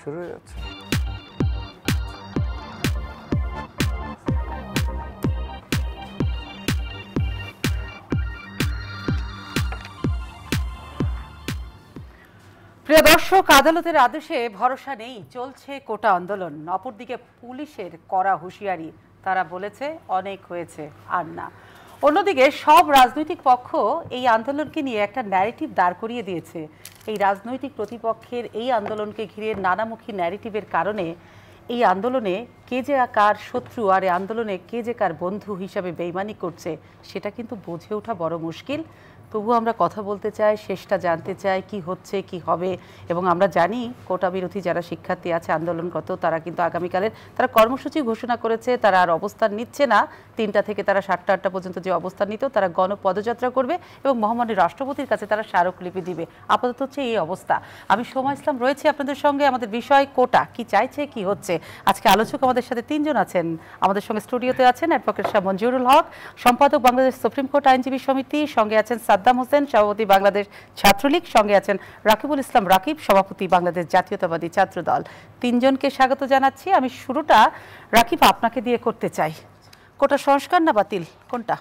শুরু হয়ে যাচ্ছে। প্রিয় দর্শক, আদালতের আদেশে ভরসা নেই, চলছে কোটা আন্দোলন। অপরদিকে পুলিশের কড়া হুঁশিয়ারি, তারা বলেছে অনেক হয়েছে, আর না। অন্যদিকে সব রাজনৈতিক পক্ষ এই আন্দোলনকে নিয়ে একটা ন্যারেটিভ দাঁড় করিয়ে দিয়েছে। এই রাজনৈতিক প্রতিপক্ষের এই আন্দোলনকে ঘিরে নানামুখী ন্যারেটিভের কারণে এই আন্দোলনে কে যে কার শত্রু আর এই আন্দোলনে কে যে কার বন্ধু হিসাবে বেইমানি করছে সেটা কিন্তু বুঝে ওঠা বড় মুশকিল। তবু আমরা কথা বলতে চাই, শেষটা জানতে চাই, কি হচ্ছে কি হবে। এবং আমরা জানি কোটা বিরোধী যারা শিক্ষার্থী আছে আন্দোলনরত, তারা কিন্তু আগামীকালের তারা কর্মসূচি ঘোষণা করেছে, তারা আর অবস্থান নিচ্ছে না। ৩টা থেকে তারা ৭টা ৮টা পর্যন্ত যে অবস্থান নিত, তারা গণপদযাত্রা করবে এবং মহামান্য রাষ্ট্রপতির কাছে তারা স্মারকলিপি দিবে। আপাতত হচ্ছে এই অবস্থা। আমি সোমা ইসলাম রয়েছে আপনাদের সঙ্গে। আমাদের বিষয় কোটা, কি চাইছে কি হচ্ছে। আজকে আলোচক আমাদের সাথে ৩ জন আছেন। আমাদের সঙ্গে স্টুডিওতে আছেন অ্যাডভোকেট শাহ মঞ্জুরুল হক, সম্পাদক বাংলাদেশ সুপ্রিম কোর্ট আইনজীবী সমিতি, সঙ্গে আছেন সাদ্দাম হোসেন, সভাপতি বাংলাদেশ ছাত্রলীগ, সঙ্গে আছেন রাকিবুল ইসলাম রাকিব, সভাপতি বাংলাদেশ জাতীয়তাবাদী ছাত্র দল। ৩ জনকে স্বাগত জানাচ্ছি। আমি শুরুটা রাকিব আপনাকে দিয়ে করতে চাই। কোটা সংস্কার না বাতিল, কোনটা?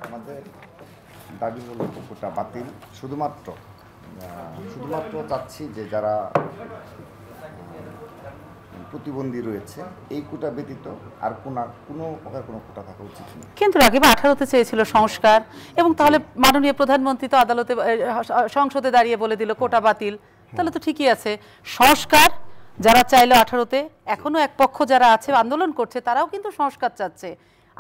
আমাদের দাবি হলো কোটা বাতিল। শুধুমাত্র চাচ্ছি যে যারা প্রতিবন্ধী রয়েছে এই কোটা ব্যতীত আর কোনো প্রকার কোনো কোটা থাকা উচিত নয়। কিন্তু রাকিব 18তে চেয়েছিল সংস্কার, এবং তাহলে মাননীয় প্রধানমন্ত্রী তো আদালতে সংসদে দাঁড়িয়ে বলে দিল কোটা বাতিল। তাহলে তো ঠিকই আছে। সংস্কার যারা চাইলো 18তে, এখনো এক পক্ষ যারা আছে আন্দোলন করছে তারাও কিন্তু সংস্কার চাচ্ছে।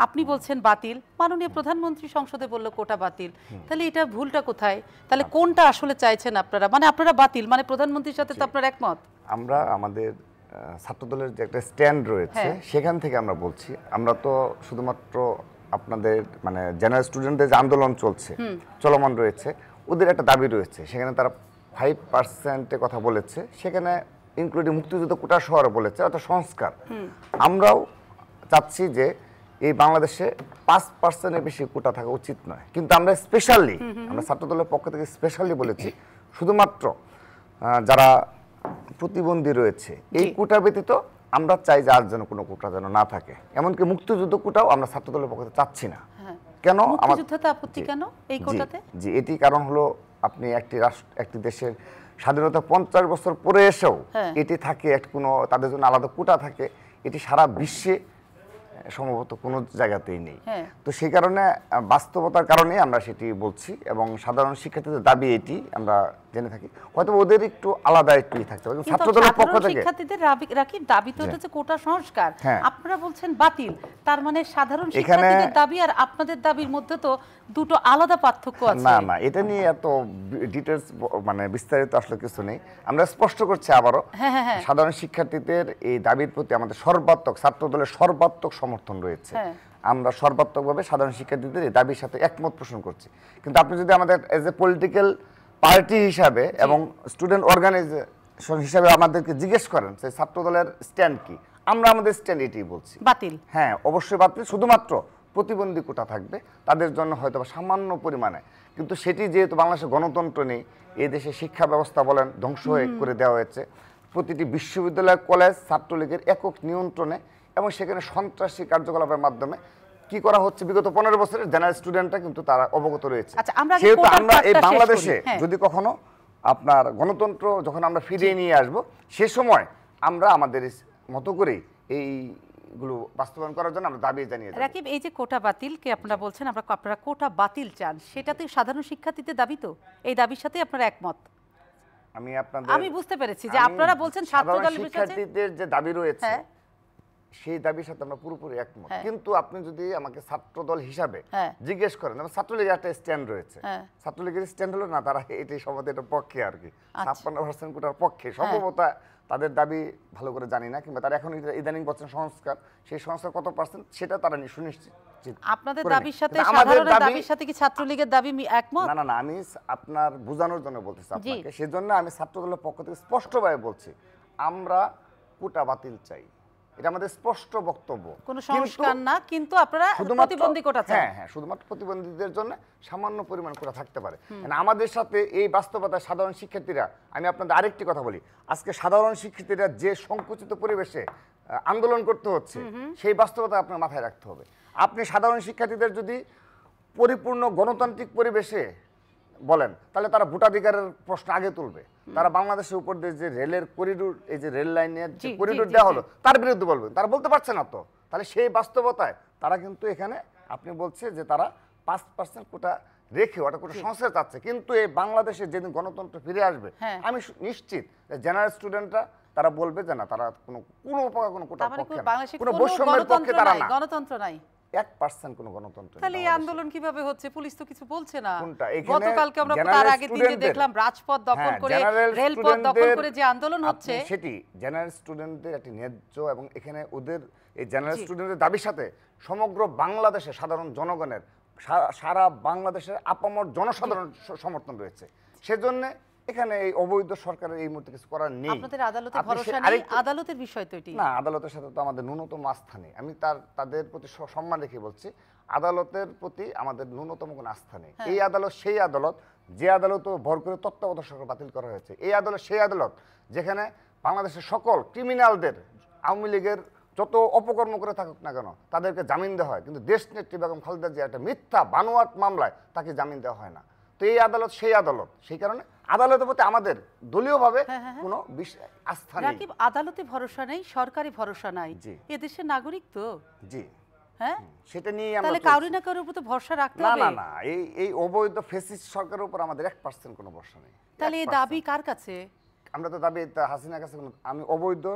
আপনি বলছেন বাতিল, মাননীয় প্রধানমন্ত্রী সংসদে বলল কোটা বাতিল। তাহলে এটা ভুলটা কোথায়? তাহলে কোনটা আসলে চাইছেন আপনারা? মানে আপনারা বাতিল মানে প্রধানমন্ত্রীর সাথে তো আপনার একমত? আমরা আমাদের ছাত্রদলের যে একটা স্ট্যান্ড রয়েছে সেখান থেকে আমরা বলছি, আমরা তো শুধুমাত্র আপনাদের মানে জেনারেল স্টুডেন্টদের যে আন্দোলন চলমান রয়েছে ওদের একটা দাবি রয়েছে, সেখানে তারা 5% কথা বলেছে, সেখানে ইনক্লুডিং মুক্তিযুদ্ধ কোটা শহরে বলেছে, অর্থাৎ সংস্কার। আমরাও চাচ্ছি যে এই বাংলাদেশে 5%-এর বেশি কোটা থাকা উচিত নয়, কিন্তু আমরা স্পেশালি আমরা ছাত্রদলের পক্ষ থেকে স্পেশালি বলেছি শুধুমাত্র যারা প্রতিবন্ধী রয়েছে এই কোটা ব্যতীত আমরা চাই যে আর যেন কোনো কোটা যেন না থাকে। এমনকি মুক্তিযুদ্ধ কোটাও আমরা ছাত্রদলের পক্ষ থেকে চাচ্ছি না। কেন মুক্তিযুদ্ধতে আপত্তি কেন এই কোটাতে? জি, এটি কারণ হলো আপনি একটি দেশের স্বাধীনতা 50 বছর পরে এসেও এটি থাকে কোনো তাদের জন্য আলাদা কোটা থাকে, এটি সারা বিশ্বে সম্ভবত কোনো জায়গাতেই নেই। তো সেই কারণে বাস্তবতার কারণে আমরা সেটি বলছি, এবং সাধারণ শিক্ষার্থীদের দাবি এটি আমরা জেনে থাকি। হয়তো ওদের একটু আলাদা একটু থাকতে পারে, ছাত্রদলের পক্ষ থেকে শিক্ষার্থীদের রাকিব দাবি তো হচ্ছে কোটা সংস্কার, আপনারা বলছেন বাতিল। তার মানে সাধারণ শিক্ষার্থীদের দাবি আর আপনাদের দাবির মধ্যে তো দুটো আলাদা পার্থক্য আছে। না, এটা নিয়ে এত ডিটেইলস মানে বিস্তারিত আসলে কিছু নেই। আমরা স্পষ্ট করছি আবারও, সাধারণ শিক্ষার্থীদের এই দাবির প্রতি আমাদের সর্বাত্মক ছাত্রদলের সর্বাত্মক সমর্থন রয়েছে। আমরা সর্বাত্মকভাবে সাধারণ শিক্ষার্থীদের এই দাবির সাথে একমত পোষণ করছি। কিন্তু আপনি যদি আমাদের এজ এ পলিটিক্যাল পার্টি হিসাবে এবং স্টুডেন্ট অর্গানাইজেশন হিসাবে আমাদেরকে জিজ্ঞেস করেন যে ছাত্রদলের স্ট্যান্ড কি, আমরা আমাদের স্ট্যান্ড এটাই বলছি, বাতিল। অবশ্যই বাতিল। শুধুমাত্র প্রতিবন্ধী কোটা থাকবে তাদের জন্য হয়তো সামান্য পরিমাণে, কিন্তু সেটি যেহেতু বাংলাদেশে গণতন্ত্র নেই, এই দেশে শিক্ষা ব্যবস্থা বলেন ধ্বংস করে দেওয়া হয়েছে, প্রতিটি বিশ্ববিদ্যালয় কলেজ ছাত্রলীগের একক নিয়ন্ত্রণে, এবং সেখানে সন্ত্রাসী কার্যকলাপের মাধ্যমে কি করা হচ্ছে বিগত 15 বছরের জেনারেল স্টুডেন্টরা কিন্তু তারা অবগত রয়েছে। সেহেতু আমরা এই বাংলাদেশে যদি কখনো আপনার গণতন্ত্র যখন আমরা ফিরিয়ে নিয়ে আসব, সে সময় আমরা আমাদের মতো করে এইগুলো বাস্তবায়ন করার জন্য আমরা দাবি জানিয়ে যাব। রাকিব, এই যে কোটা বাতিল কে আপনারা বলছেন, আপনারা কোটা বাতিল চান, সেটাতে সাধারণ শিক্ষার্থীদের দাবি তো এই দাবির সাথে আপনারা একমত? আমি বুঝতে পেরেছি যে আপনারা বলছেন ছাত্রদলের শিক্ষার্থীদের যে দাবি রয়েছে সেই দাবির সাথে আমরা পুরোপুরি একমত। কিন্তু আপনি যদি আমাকে ছাত্রদল হিসাবে জিজ্ঞেস করেন, ছাত্রলীগের একটা স্ট্যান্ড রয়েছে, ছাত্রলীগের স্ট্যান্ড হলো না তারা এটাই সম্ভবত এটার পক্ষে আর কি 56% কোটার পক্ষে, সম্ভবত তাদের দাবি ভালো করে জানি না, কিংবা তারা এখন ইদানিং বলছেন সংস্কার, সেই সংস্কার কত পার্সেন্ট সেটা তারা সুনিশ্চিত। আপনাদের দাবির সাথে সাধারণের দাবির সাথে কি ছাত্রলীগের দাবি একমত? না, আমি আপনার বোঝানোর জন্য বলতেছি আপনাকে, সেজন্য আমি ছাত্রদলের পক্ষ থেকে স্পষ্টভাবে বলছি আমরা কোটা বাতিল চাই। এটা আমাদের স্পষ্ট বক্তব্য। কোনো সংস্কার না, কিন্তু আপনারা প্রতিবন্ধী কোটা চান। হ্যাঁ, শুধুমাত্র প্রতিবন্ধীদের জন্য সামান্য পরিমাণ কোটা থাকতে পারে। আমাদের সাথে এই বাস্তবতা সাধারণ শিক্ষার্থীরা, আমি আপনাদের আরেকটি কথা বলি, আজকে সাধারণ শিক্ষার্থীরা যে সংকুচিত পরিবেশে আন্দোলন করতে হচ্ছে, সেই বাস্তবতা আপনার মাথায় রাখতে হবে। আপনি সাধারণ শিক্ষার্থীদের যদি পরিপূর্ণ গণতান্ত্রিক পরিবেশে বলেন, তাহলে তারা ভোটাধিকারের প্রশ্ন আগে তুলবে। তারা বাংলাদেশের উপর দিয়ে যে রেলের করিডোর, এই যে রেল লাইনের যে করিডোর দেওয়া হলো, তার বিরুদ্ধে বলবে। তারা বলতে পারছে না তো। তাহলে সেই বাস্তবতায় তারা কিন্তু এখানে, আপনি বলছে যে তারা 5% কোটা রেখে ওটা কোটা সংস্কার চাচ্ছে, কিন্তু এই বাংলাদেশে যেদিন গণতন্ত্র ফিরে আসবে, আমি নিশ্চিত জেনারেল স্টুডেন্টরা তারা বলবে যে না, তারা কোনো প্রকার কোনো কোটার পক্ষে না, কোনো বৈষম্যের পক্ষে তারা না। গণতন্ত্র নাই, 1% কোনো গণতন্ত্র নেই। তাহলে এই আন্দোলন কিভাবে হচ্ছে? পুলিশ তো কিছু বলছে না। কোনটা? গতকালকে আমরা তার আগের দিন যে দেখলাম রাজপথ দখল করে, রেলপথ দখল করে যে আন্দোলন হচ্ছে, সেটি জেনারেল স্টুডেন্টদের একটি ন্যায্য, এবং এখানে ওদের এই জেনারেল স্টুডেন্টদের দাবির সাথে সমগ্র বাংলাদেশের সাধারণ জনগণের, সারা বাংলাদেশের আপামর জনসাধারণ সমর্থন রয়েছে। সেজন্য এখানে এই অবৈধ সরকারের এই মুহূর্তে কিছু করার নেই। আপনাদের আদালতে ভরসা নেই? আদালতের বিষয় তো এটি না, আদালতের সাথে তো আমাদের ন্যূনতম আস্থা নেই। আমি তাদের প্রতি সম্মান রেখে বলছি, আদালতের প্রতি আমাদের ন্যূনতম কোনো আস্থা নেই। এই আদালত সেই আদালত যে আদালত ভর করে তত্ত্বাবধায়ক সরকার বাতিল করা হয়েছে। এই আদালত সেই আদালত যেখানে বাংলাদেশের সকল ক্রিমিনালদের, আওয়ামী লীগের যত অপকর্ম করে থাকুক না কেন, তাদেরকে জামিন দেওয়া হয়, কিন্তু দেশনেত্রী বেগম খালেদা জিয়া একটা মিথ্যা বানোয়াট মামলায় তাকে জামিন দেওয়া হয় না। তো এই আদালত সেই আদালত, সেই কারণে আদালতের প্রতি আমাদের দলীয়ভাবে কোনো আস্থা নেই। রাকিব, আদালতে ভরসা নেই, সরকারি ভরসা নাই, এদেশের নাগরিক তো। জি, হ্যাঁ, সেটা নিয়ে তাহলে কারোর না কারোর উপর তো ভরসা রাখতে হবে। না না, এই অবৈধ ফ্যাসিস্ট সরকারের উপর আমাদের 1% কোনো ভরসা নেই। তাহলে এই দাবি কার কাছে? আমরা তো দাবি হাসিনার কাছে, আমি অবৈধ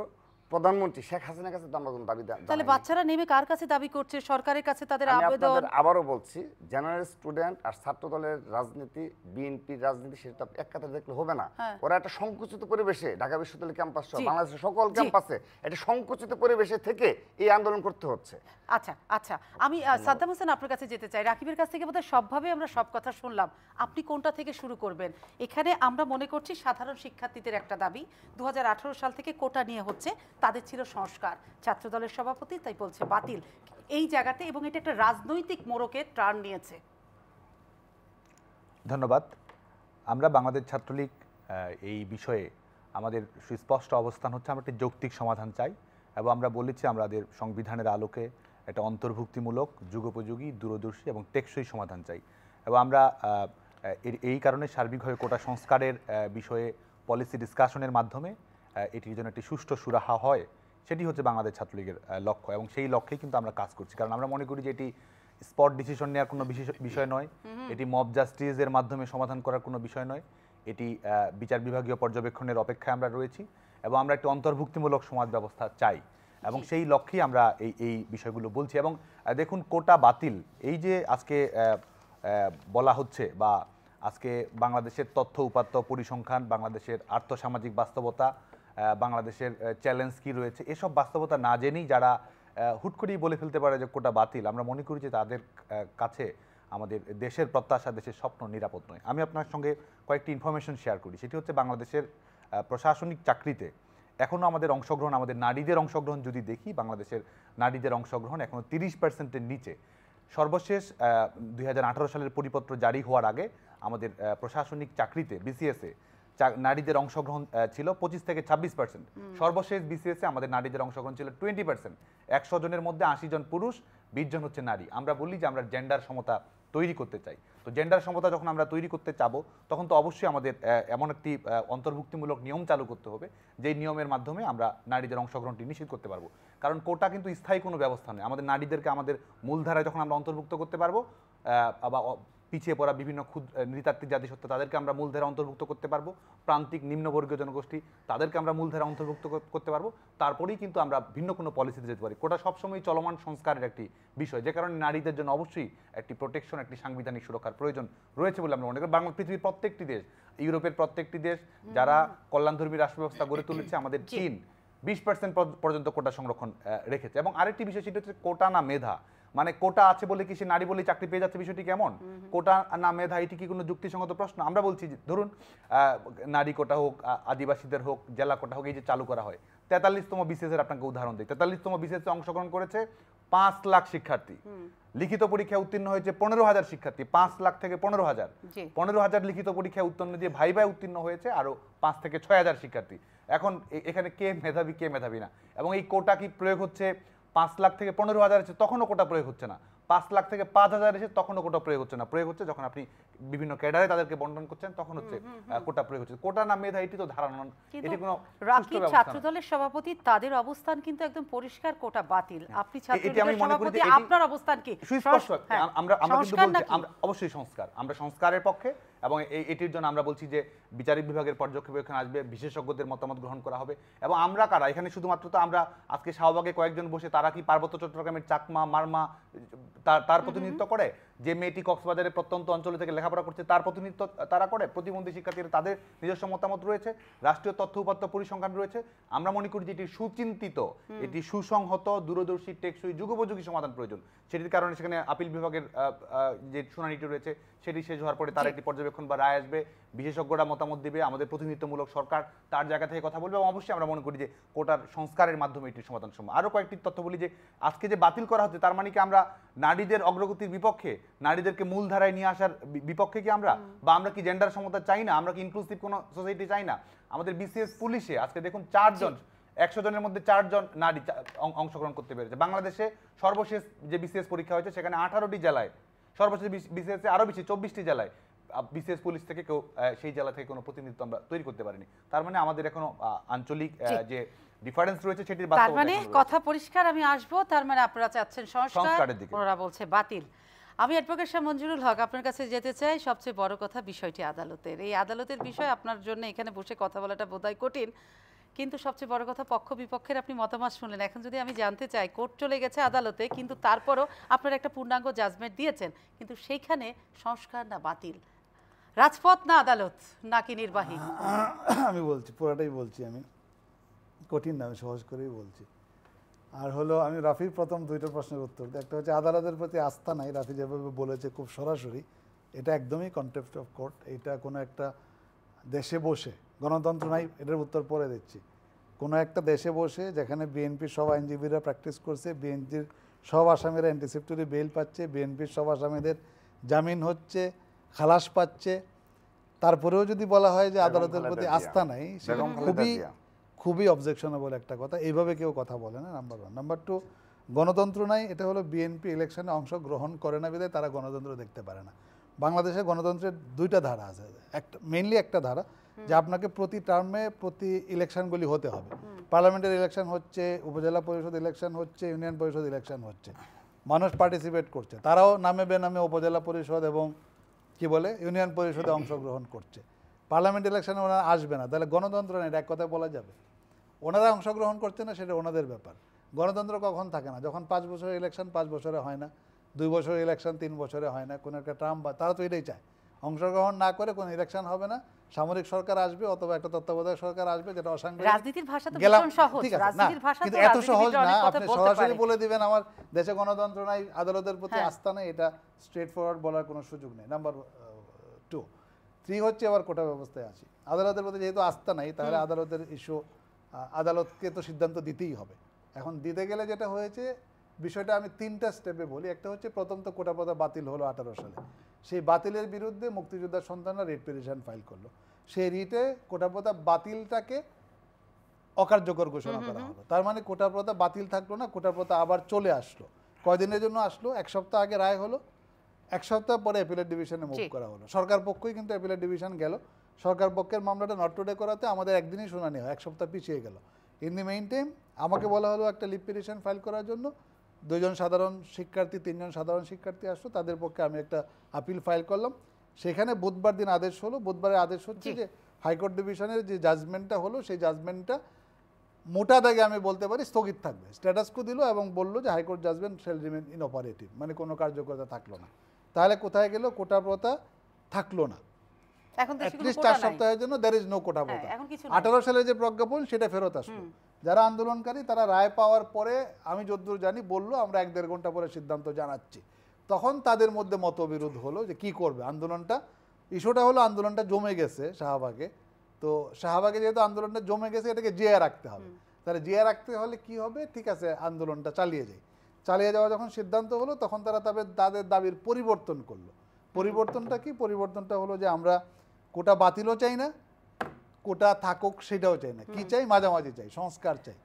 প্রধানমন্ত্রী শেখ হাসিনার কাছে তো আমরা কোনো দাবি। তাহলে বাচ্চারা নেমে কার কাছে দাবি করছে? সরকারের কাছে তাদের আবেদন। আবারও বলছি, জেনারেল স্টুডেন্ট আর ছাত্র দলের রাজনীতি, বিএনপির রাজনীতি, সেটা এক কাতারে দেখলে হবে না। ওরা একটা সংকুচিত পরিবেশে, ঢাকা বিশ্ববিদ্যালয় ক্যাম্পাস সহ বাংলাদেশের সকল ক্যাম্পাসে একটা সংকুচিত পরিবেশে থেকে এই আন্দোলন করতে হচ্ছে। আচ্ছা, আমি সাদ্দাম হোসেন আপনার কাছে যেতে চাই। রাকিবের কাছ থেকে বোধহয় সবভাবে আমরা সব কথা শুনলাম, আপনি কোনটা থেকে শুরু করবেন? এখানে আমরা মনে করছি সাধারণ শিক্ষার্থীদের একটা দাবি 2018 সাল থেকে কোটা নিয়ে হচ্ছে, তাদের ছিল সংস্কার, ছাত্রদলের সভাপতি তাই বলছে বাতিল এই জায়গাতে, এবং এটা একটা রাজনৈতিক মোড়কে টার্ন নিয়েছে। ধন্যবাদ। আমরা বাংলাদেশ ছাত্রলীগ এই বিষয়ে আমাদের সুস্পষ্ট অবস্থান হচ্ছে, আমরা একটি যৌক্তিক সমাধান চাই, এবং আমরা বলেছি আমাদের সংবিধানের আলোকে একটা অন্তর্ভুক্তিমূলক, যুগোপযোগী, দূরদর্শী এবং টেকসই সমাধান চাই। এবং আমরা এই কারণে সার্বিকভাবে কোটা সংস্কারের বিষয়ে পলিসি ডিসকাশনের মাধ্যমে এটির জন্য একটি সুষ্ঠু সুরাহা হয়, সেটি হচ্ছে বাংলাদেশ ছাত্রলীগের লক্ষ্য, এবং সেই লক্ষ্যেই কিন্তু আমরা কাজ করছি। কারণ আমরা মনে করি যে এটি স্পট ডিসিশন নেওয়ার কোনো বিষয় নয়, এটি মব জাস্টিসের মাধ্যমে সমাধান করার কোনো বিষয় নয়, এটি বিচার বিভাগীয় পর্যবেক্ষণের অপেক্ষায় আমরা রয়েছি, এবং আমরা একটি অন্তর্ভুক্তিমূলক সমাজ ব্যবস্থা চাই, এবং সেই লক্ষ্যেই আমরা এই বিষয়গুলো বলছি। এবং দেখুন, কোটা বাতিল এই যে আজকে বলা হচ্ছে, বা আজকে বাংলাদেশের তথ্য উপাত্ত পরিসংখ্যান, বাংলাদেশের আর্থসামাজিক বাস্তবতা, বাংলাদেশের চ্যালেঞ্জ কী রয়েছে, এসব বাস্তবতা না জেনেই যারা হুট করেই বলে ফেলতে পারে যে কোটা বাতিল, আমরা মনে করি যে তাদের কাছে আমাদের দেশের প্রত্যাশা, দেশের স্বপ্ন নিরাপদ নয়। আমি আপনার সঙ্গে কয়েকটি ইনফরমেশন শেয়ার করি। সেটি হচ্ছে, বাংলাদেশের প্রশাসনিক চাকরিতে এখনও আমাদের অংশগ্রহণ, আমাদের নারীদের অংশগ্রহণ যদি দেখি, বাংলাদেশের নারীদের অংশগ্রহণ এখনও 30%-এর নিচে। সর্বশেষ 2018 সালের পরিপত্র জারি হওয়ার আগে আমাদের প্রশাসনিক চাকরিতে বিসিএসে নারীদের অংশগ্রহণ ছিল 25 থেকে 26%। সর্বশেষ বিসিএসে আমাদের নারীদের অংশগ্রহণ ছিল 20%। 100 জনের মধ্যে 80 জন পুরুষ, 20 জন হচ্ছে নারী। আমরা বলি যে আমরা জেন্ডার সমতা তৈরি করতে চাই। তো জেন্ডার সমতা যখন আমরা তৈরি করতে চাবো, তখন তো অবশ্যই আমাদের এমন একটি অন্তর্ভুক্তিমূলক নিয়ম চালু করতে হবে, যেই নিয়মের মাধ্যমে আমরা নারীদের অংশগ্রহণটি নিশ্চিত করতে পারবো। কারণ কোটা কিন্তু স্থায়ী কোনো ব্যবস্থা নয়। আমাদের নারীদেরকে আমাদের মূলধারায় যখন আমরা অন্তর্ভুক্ত করতে পারবো, বা পিছিয়ে পড়া বিভিন্ন নৃতাত্ত্বিক জাতিসত্তা, তাদেরকে আমরা মূলধারা অন্তর্ভুক্ত করতে পারবো, প্রান্তিক নিম্নবর্গীয় জনগোষ্ঠী, তাদেরকে আমরা মূলধারা অন্তর্ভুক্ত করতে পারবো, তারপরেই কিন্তু আমরা ভিন্ন কোনো পলিসিতে যেতে পারি। কোটা সবসময় চলমান সংস্কারের একটি বিষয়, যে কারণে নারীদের জন্য অবশ্যই একটি প্রোটেকশন, একটি সাংবিধানিক সুরক্ষার প্রয়োজন রয়েছে বলে আমরা মনে করি। পৃথিবীর প্রত্যেকটি দেশ, ইউরোপের প্রত্যেকটি দেশ যারা কল্যাণধর্মী রাষ্ট্র ব্যবস্থা গড়ে তুলেছে, আমাদের চীন 20% পর্যন্ত কোটা সংরক্ষণ রেখেছে। এবং আরেকটি বিষয়, সেটা হচ্ছে কোটা না মেধা। মানে কোটা আছে বলে কি সে নারী বলে চাকরি পেয়ে যাচ্ছে, বিষয়টি কেমন? কোটা না মেধা, এটি কি কোনো যুক্তিসঙ্গত প্রশ্ন? আমরা বলছি যে ধরুন নারী কোটা হোক, আদিবাসীদের হোক, জেলা কোটা হোক, এই যে চালু করা হয়, 43তম বিসিএস এর আপনাকে উদাহরণ দিই। 43তম বিসিএস এ অংশগ্রহণ করেছে 5 লাখ শিক্ষার্থী, লিখিত পরীক্ষায় উত্তীর্ণ হয়েছে 15,000 শিক্ষার্থী। 5 লাখ থেকে 15,000, 15,000 লিখিত পরীক্ষায় উত্তীর্ণ দিয়ে ভাইভায় উত্তীর্ণ হয়েছে আরো 5 থেকে 6,000 শিক্ষার্থী। এখন এখানে কে মেধাবী কে মেধাবী না? এবং এই কোটা কি প্রয়োগ হচ্ছে 5 লাখ থেকে 15,000 এসে তখনও কোটা প্রয়োগ হচ্ছে না, 5 লাখ থেকে 5,000 এসে তখনও কোটা প্রয়োগ হচ্ছে না। প্রয়োগ হচ্ছে যখন আপনি বিভিন্ন ক্যাডারে তাদেরকে বন্টন করছেন, তখন হচ্ছে কোটা প্রয়োগ হচ্ছে। কোটা না মেধা, এটি তো ধারণা, এটি কোনো রাকিব ছাত্রদলের সভাপতি, তাদের অবস্থান কিন্তু একদম পরিষ্কার, কোটা বাতিল। আপনি ছাত্রদলের সভাপতি, আপনার অবস্থান কি? সুস্পষ্ট। আমরা কিন্তু বলছি আমরা অবশ্যই সংস্কার, আমরা সংস্কারের পক্ষে, এবং এটির জন্য আমরা বলছি যে বিচারিক বিভাগের পর্যবেক্ষণ আসবে, বিশেষজ্ঞদের মতামত গ্রহণ করা হবে। এবং আমরা কারা এখানে? শুধুমাত্র তো আমরা আজকে শাহবাগে কয়েকজন বসে, তারা কি পার্বত্য চট্টগ্রামের চাকমা, মারমা তার প্রতিনিধিত্ব করে? যে মেয়েটি কক্সবাজারের প্রত্যন্ত অঞ্চল থেকে লেখাপড়া করছে তার প্রতিনিধিত্ব তারা করে? প্রতিবন্ধী শিক্ষার্থীরা, তাদের নিজস্ব মতামত রয়েছে, রাষ্ট্রীয় তথ্য উপাত্ত পরিসংখ্যান রয়েছে। আমরা মনে করি যে এটি সুচিন্তিত, এটি সুসংহত, দূরদর্শী, টেকসই, যুগোপযোগী সমাধান প্রয়োজন। সেটির কারণে সেখানে আপিল বিভাগের যে শুনানিটি রয়েছে সেটি শেষ হওয়ার পরে তার একটি পর্যবেক্ষণ বা রায় আসবে, বিশেষজ্ঞরা মতামত দিবে, আমাদের প্রতিনিধিত্বমূলক সরকার তার জায়গা থেকে কথা বলবে। এবং অবশ্যই আমরা মনে করি যে কোটার সংস্কারের মাধ্যমে এটির সমাধান সম্ভব। আরও কয়েকটি তথ্য বলি যে আজকে যে বাতিল করা হচ্ছে, তার মানে কি আমরা নারীদের অগ্রগতির বিপক্ষে, নারীদেরকে মূলধারায় নিয়ে আসার বিপক্ষে কি আমরা? বা আমরা কি জেন্ডার সমতা চাই না? আমরা কি ইনক্লুসিভ কোনো সোসাইটি চাই না? আমাদের বিসিএস পুলিশে আজকে দেখুন 4 জন, 100 জনের মধ্যে 4 জন নারী অংশগ্রহণ করতে পেরেছে। বাংলাদেশে সর্বশেষ যে বিসিএস পরীক্ষা হয়েছে সেখানে 18টি জেলায়, সর্বশেষ বিসিএস আরো বেশি 24টি জেলায় বিসিএস পুলিশ থেকে কেউ সেই জেলা থেকে কোনো প্রতিনিধিত্ব আমরা তৈরি করতে পারিনি। তার মানে আমাদের এখনো আঞ্চলিক যে ডিফারেন্স রয়েছে সেটির বাস্তবতা। তার মানে কথা পরিষ্কার, আমি আসবো, তার মানে আপনারা চাচ্ছেন সংস্কারের দিকে, ওরা বলছে বাতিল। আমি অ্যাডভোকেট শাহ মঞ্জুরুল হক আপনার কাছে যেতে চাই। সবচেয়ে বড় কথা বিষয়টি আদালতের, এই আদালতের বিষয় আপনার জন্য এখানে বসে কথা বলাটা বোধহয় কঠিন, কিন্তু সবচেয়ে বড় কথা পক্ষ বিপক্ষের আপনি মতামত শুনলেন। এখন যদি আমি জানতে চাই, কোর্ট চলে গেছে আদালতে, কিন্তু তারপরও আপনারা একটা পূর্ণাঙ্গ জাজমেন্ট দিয়েছেন, কিন্তু সেইখানে সংস্কার না বাতিল, রাজপথ না আদালত নাকি নির্বাহী? আমি বলছি, পুরাটাই বলছি, আমি কঠিন না, আমি সহজ করেই বলছি। আর হলো, আমি রাফির প্রথম 2টা প্রশ্নের উত্তর দিই। একটা হচ্ছে আদালতের প্রতি আস্থা নাই, রাফি যেভাবে বলেছে খুব সরাসরি, এটা একদমই কন্টেম্প্ট অফ কোর্ট। এটা কোনো একটা দেশে বসে, গণতন্ত্র নাই, এটার উত্তর পরে দিচ্ছি, কোনো একটা দেশে বসে যেখানে বিএনপির সব আইনজীবীরা প্র্যাকটিস করছে, বিএনপির সব আসামিরা অ্যান্টিসিপেটরি বেইল পাচ্ছে, বিএনপির সব আসামিদের জামিন হচ্ছে, খালাস পাচ্ছে, তারপরেও যদি বলা হয় যে আদালতের প্রতি আস্থা নাই, সেটা খুবই অবজেকশনেবল একটা কথা। এইভাবে কেউ কথা বলে না, নাম্বার 1। নাম্বার 2, গণতন্ত্র নাই, এটা হলো বিএনপি ইলেকশনে অংশগ্রহণ করে না বিধায় তারা গণতন্ত্র দেখতে পারে না। বাংলাদেশে গণতন্ত্রের 2টা ধারা আছে। মেইনলি একটা ধারা যে আপনাকে প্রতি টার্মে প্রতি ইলেকশনগুলি হতে হবে। পার্লামেন্টের ইলেকশন হচ্ছে, উপজেলা পরিষদ ইলেকশন হচ্ছে, ইউনিয়ন পরিষদ ইলেকশন হচ্ছে, মানুষ পার্টিসিপেট করছে, তারাও নামে বেনামে উপজেলা পরিষদ এবং কি বলে ইউনিয়ন পরিষদে অংশগ্রহণ করছে। পার্লামেন্ট ইলেকশনে ওনারা আসবে না, তাহলে গণতন্ত্র নেই, এটা এক কথায় বলা যাবে? ওনারা অংশগ্রহণ করছে না, সেটা ওনাদের ব্যাপার। গণতন্ত্র কখন থাকে না? যখন 5 বছরের ইলেকশন 5 বছরে হয় না, 2 বছরের ইলেকশন 3 বছরে হয় না, কোনো একটা টার্ম, বা তারা তো এটাই চায়, অংশগ্রহণ না করে কোনো ইলেকশন হবে না, সামরিক সরকার আসবে অথবা একটা তত্ত্বাবধায়ক সরকার আসবে, যেটা অসাংবিধানিক। রাজনীতির ভাষা তো ভীষণ সহজ, রাজনীতির ভাষা তো এত সহজ না। আপনি সরাসরি বলে দিবেন আমার দেশে গণতন্ত্র নাই, আদালতের প্রতি আস্থা নেই, এটা স্ট্রেট ফরওয়ার্ড বলার কোনো সুযোগ নেই। নাম্বার 2। 3 হচ্ছে আবার কোটা ব্যবস্থায় আসি। আদালতের প্রতি যেহেতু আস্থা নাই, তাহলে আদালতের ইস্যু, আদালতকে তো সিদ্ধান্ত দিতেই হবে। এখন দিতে গেলে যেটা হয়েছে, বিষয়টা আমি 3টা স্টেপে বলি। একটা হচ্ছে, প্রথম তো কোটা প্রথা বাতিল হলো 18 সালে, সেই বাতিলের বিরুদ্ধে মুক্তিযোদ্ধার সন্তানরা রিট পিটিশন ফাইল করলো। সেই রিটে কোটা প্রথা বাতিলটাকে অকার্যকর ঘোষণা করা হলো। তার মানে কোটা প্রথা বাতিল থাকলো না, কোটা প্রথা আবার চলে আসলো। কয়দিনের জন্য আসলো? 1 সপ্তাহ আগে রায় হলো, 1 সপ্তাহ পরে অ্যাপিলেট ডিভিশনে মুভ করা হলো। সরকার পক্ষই কিন্তু অ্যাপিলেট ডিভিশন গেল, সরকার পক্ষের মামলাটা নট টুডে করাতে আমাদের একদিনই শুনানি হয়, 1 সপ্তাহ পিছিয়ে গেল। ইন দি মেইন টাইম আমাকে বলা হলো একটা লিভ পিটিশন ফাইল করার জন্য, 2 জন সাধারণ শিক্ষার্থী, 3 জন সাধারণ শিক্ষার্থী আসলো, তাদের পক্ষে আমি একটা আপিল ফাইল করলাম। সেখানে বুধবার দিন আদেশ হলো। বুধবারে আদেশ হচ্ছে যে হাইকোর্ট ডিভিশনের যে জাজমেন্টটা হলো, সেই জাজমেন্টটা মোটা দাগে আমি বলতে পারি স্থগিত থাকবে। স্ট্যাটাস কো দিল এবং বললো যে high court judgement shall remain inoperative, মানে কোনো কার্যকরতা থাকলো না। তাহলে কোথায় গেল? কোটা প্রথা থাকলো না। এখন তো অ্যাটলিস্ট 4 সপ্তাহের জন্য দেয়ার ইজ নো কোটা প্রথা। 18 সালে যে প্রজ্ঞাপন, সেটা ফেরত আসলো। যারা আন্দোলনকারী তারা রায় পাওয়ার পরে আমি যতদূর জানি বললো আমরা 1-1.5 ঘন্টা পরে সিদ্ধান্ত জানাচ্ছি। তখন তাদের মধ্যে মতবিরোধ হলো যে কি করবে আন্দোলনটা। ইস্যুটা হলো আন্দোলনটা জমে গেছে শাহবাগে, তো শাহবাগে যেহেতু আন্দোলনটা জমে গেছে এটাকে জিয়ে রাখতে হবে। তাহলে জিয়ে রাখতে হলে কি হবে, ঠিক আছে আন্দোলনটা চালিয়ে যাই। চালিয়ে যাওয়া যখন সিদ্ধান্ত হলো তখন তারা তাদের দাবির পরিবর্তন করলো। পরিবর্তনটা কি? পরিবর্তনটা হলো যে আমরা কোটা বাতিলও চাই না, কোটা থাকুক সেটাও চাই না, কি চাই? মাঝামাঝি চাই, সংস্কার চাই।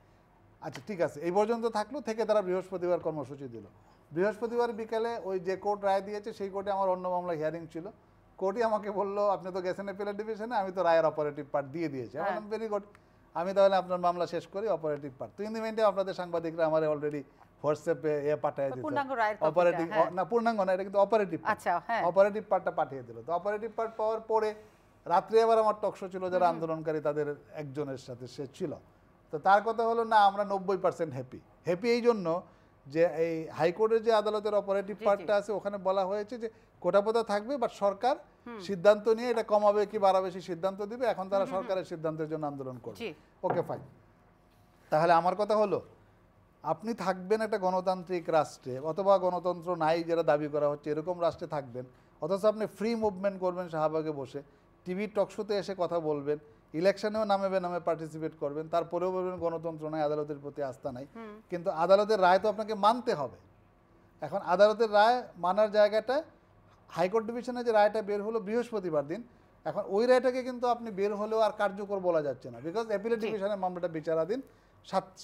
আচ্ছা ঠিক আছে, এই পর্যন্ত থাকলো। থেকে তারা বৃহস্পতিবার কর্মসূচি দিল। বৃহস্পতিবার বিকালে ওই যে কোর্ট রায় দিয়েছে সেই কোর্টে আমার অন্য মামলা হিয়ারিং ছিল। কোর্টই আমাকে বললো আপনি তো গেছেন অ্যাপিলেট ডিভিশনে, আমি তো রায়ের অপারেটিভ পার্ট দিয়ে দিয়েছি। আমি ভেরি গুড, আমি তাহলে আপনার মামলা শেষ করি, অপারেটিভ পার্ট। তো ইন দি মিনিটে আপনাদের সাংবাদিকরা আমার অলরেডি হোয়াটসঅ্যাপে পাঠিয়ে দিয়েছে অপারেটিভ, না পূর্ণাঙ্গ না, এটা কিন্তু অপারেটিভ। আচ্ছা, হ্যাঁ, অপারেটিভ পার্টটা পাঠিয়ে দিল। তো অপারেটিভ পার্ট পাওয়ার পরে রাত্রে আবার আমার টকশো ছিল, যারা আন্দোলনকারী তাদের একজনের সাথে সে ছিল। তো তার কথা হলো না আমরা 90% হ্যাপি এই জন্য যে এই হাইকোর্টের যে আদালতের অপারেটিভ পার্টটা আছে ওখানে বলা হয়েছে যে কোটাপোতা থাকবে, বাট সরকার সিদ্ধান্ত নিয়ে এটা কমাবে কি বাড়াবে সেই সিদ্ধান্ত দিবে। এখন তারা সরকারের সিদ্ধান্তের জন্য আন্দোলন করবে। Okay fine. তাহলে আমার কথা হলো আপনি থাকবেন একটা গণতান্ত্রিক রাষ্ট্রে, অথবা গণতন্ত্র নাই যেটা দাবি করা হচ্ছে এরকম রাষ্ট্রে থাকবেন, অথচ আপনি ফ্রি মুভমেন্ট করবেন শাহবাগে বসে, টিভি টকশোতে এসে কথা বলবেন, ইলেকশনেও নামে পার্টিসিপেট করবেন, তারপরেও বলবেন গণতন্ত্র নাই, আদালতের প্রতি আস্থা নাই। কিন্তু আদালতের রায় তো আপনাকে মানতে হবে। এখন আদালতের রায় মানার জায়গাটায় হাইকোর্ট ডিভিশনে যে রায়টা বের হলো বৃহস্পতিবার দিন, এখন ওই রায়টাকে কিন্তু আপনি বের হলেও আর কার্যকর বলা যাচ্ছে না, বিকজ অ্যাপিলেট ডিভিশনের মামলাটা বিচারাধীন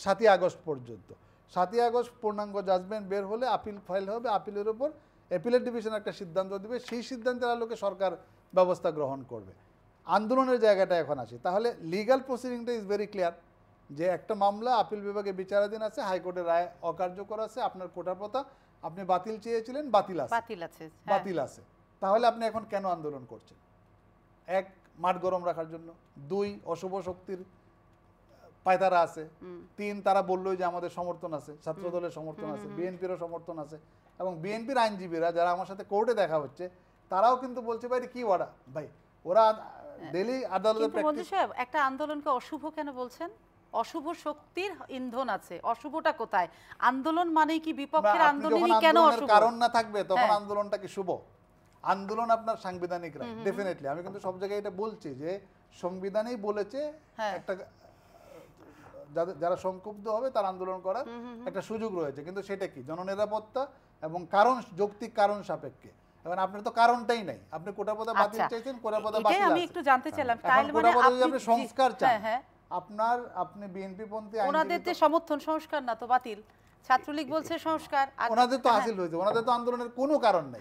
7ই আগস্ট পর্যন্ত। 7ই আগস্ট পূর্ণাঙ্গ জাজমেন্ট বের হলে আপিল ফাইল হবে, আপিলের উপর অ্যাপিলেট ডিভিশন একটা সিদ্ধান্ত দেবে, সেই সিদ্ধান্তের আলোকে সরকার ব্যবস্থা গ্রহণ করবে। আন্দোলনের জায়গাটা এখন আসি, তাহলে লিগ্যাল প্রসিডিংটা ইজ ভেরি ক্লিয়ার যে একটা মামলা আপিল বিভাগে বিচারাধীন আছে, হাইকোর্টের রায় অকার্যকর আছে, আপনার কোটাপোতা আপনি বাতিল চেয়েছিলেন, বাতিল আছে। তাহলে আপনি এখন কেন আন্দোলন করছেন? 1, মাঠ গরম রাখার জন্য, 2, অশুভ শক্তির পায়তারা আছে, 3, তারা বললো যে আমাদের সমর্থন আছে, ছাত্র দলের সমর্থন আছে, বিএনপিরও সমর্থন আছে, এবং বিএনপির আইনজীবীরা যারা আমার সাথে কোর্টে দেখা হচ্ছে তারাও কিন্তু বলছে ভাই কি ওরা ভাই ওরা ডেলি আদালতে প্র্যাকটিস। একটা আন্দোলনকে অশুভ কেন বলছেন? অশুভ শক্তির ইন্ধন আছে, অশুভটা কোথায়? আন্দোলন মানে কি বিপক্ষের আন্দোলনই কেন অশুভ? কারণ না থাকবে তখন আন্দোলনটা কি শুভ? আন্দোলন আপনার সাংবিধানিক রাইট, ডেফিনেটলি। আমি কিন্তু সব জায়গায় এটা বলছি যে সংবিধানেই বলেছে একটা যারা সংক্ষুব্ধ হবে তার আন্দোলন করার একটা সুযোগ রয়েছে, কিন্তু সেটা কি? জননিরাপত্তা এবং কারণ, যৌক্তিক কারণ সাপেক্ষে। এখন আপনার তো কারণটাই নাই, আপনি কোটাপোতা বাতিল চাইছেন, কোটাপোতা বাতিল আছে। আমি একটু জানতে চাইলাম তাহলে মানে আপনি সংস্কার চান, আপনি বিএনপি পন্থী ওনাদের যে সমর্থন সংস্কার না তো বাতিল, ছাত্রলীগ বলছে সংস্কার, ওনাদের তো হাসিল হয়েছে, ওনাদের তো আন্দোলনের কোনো কারণ নেই।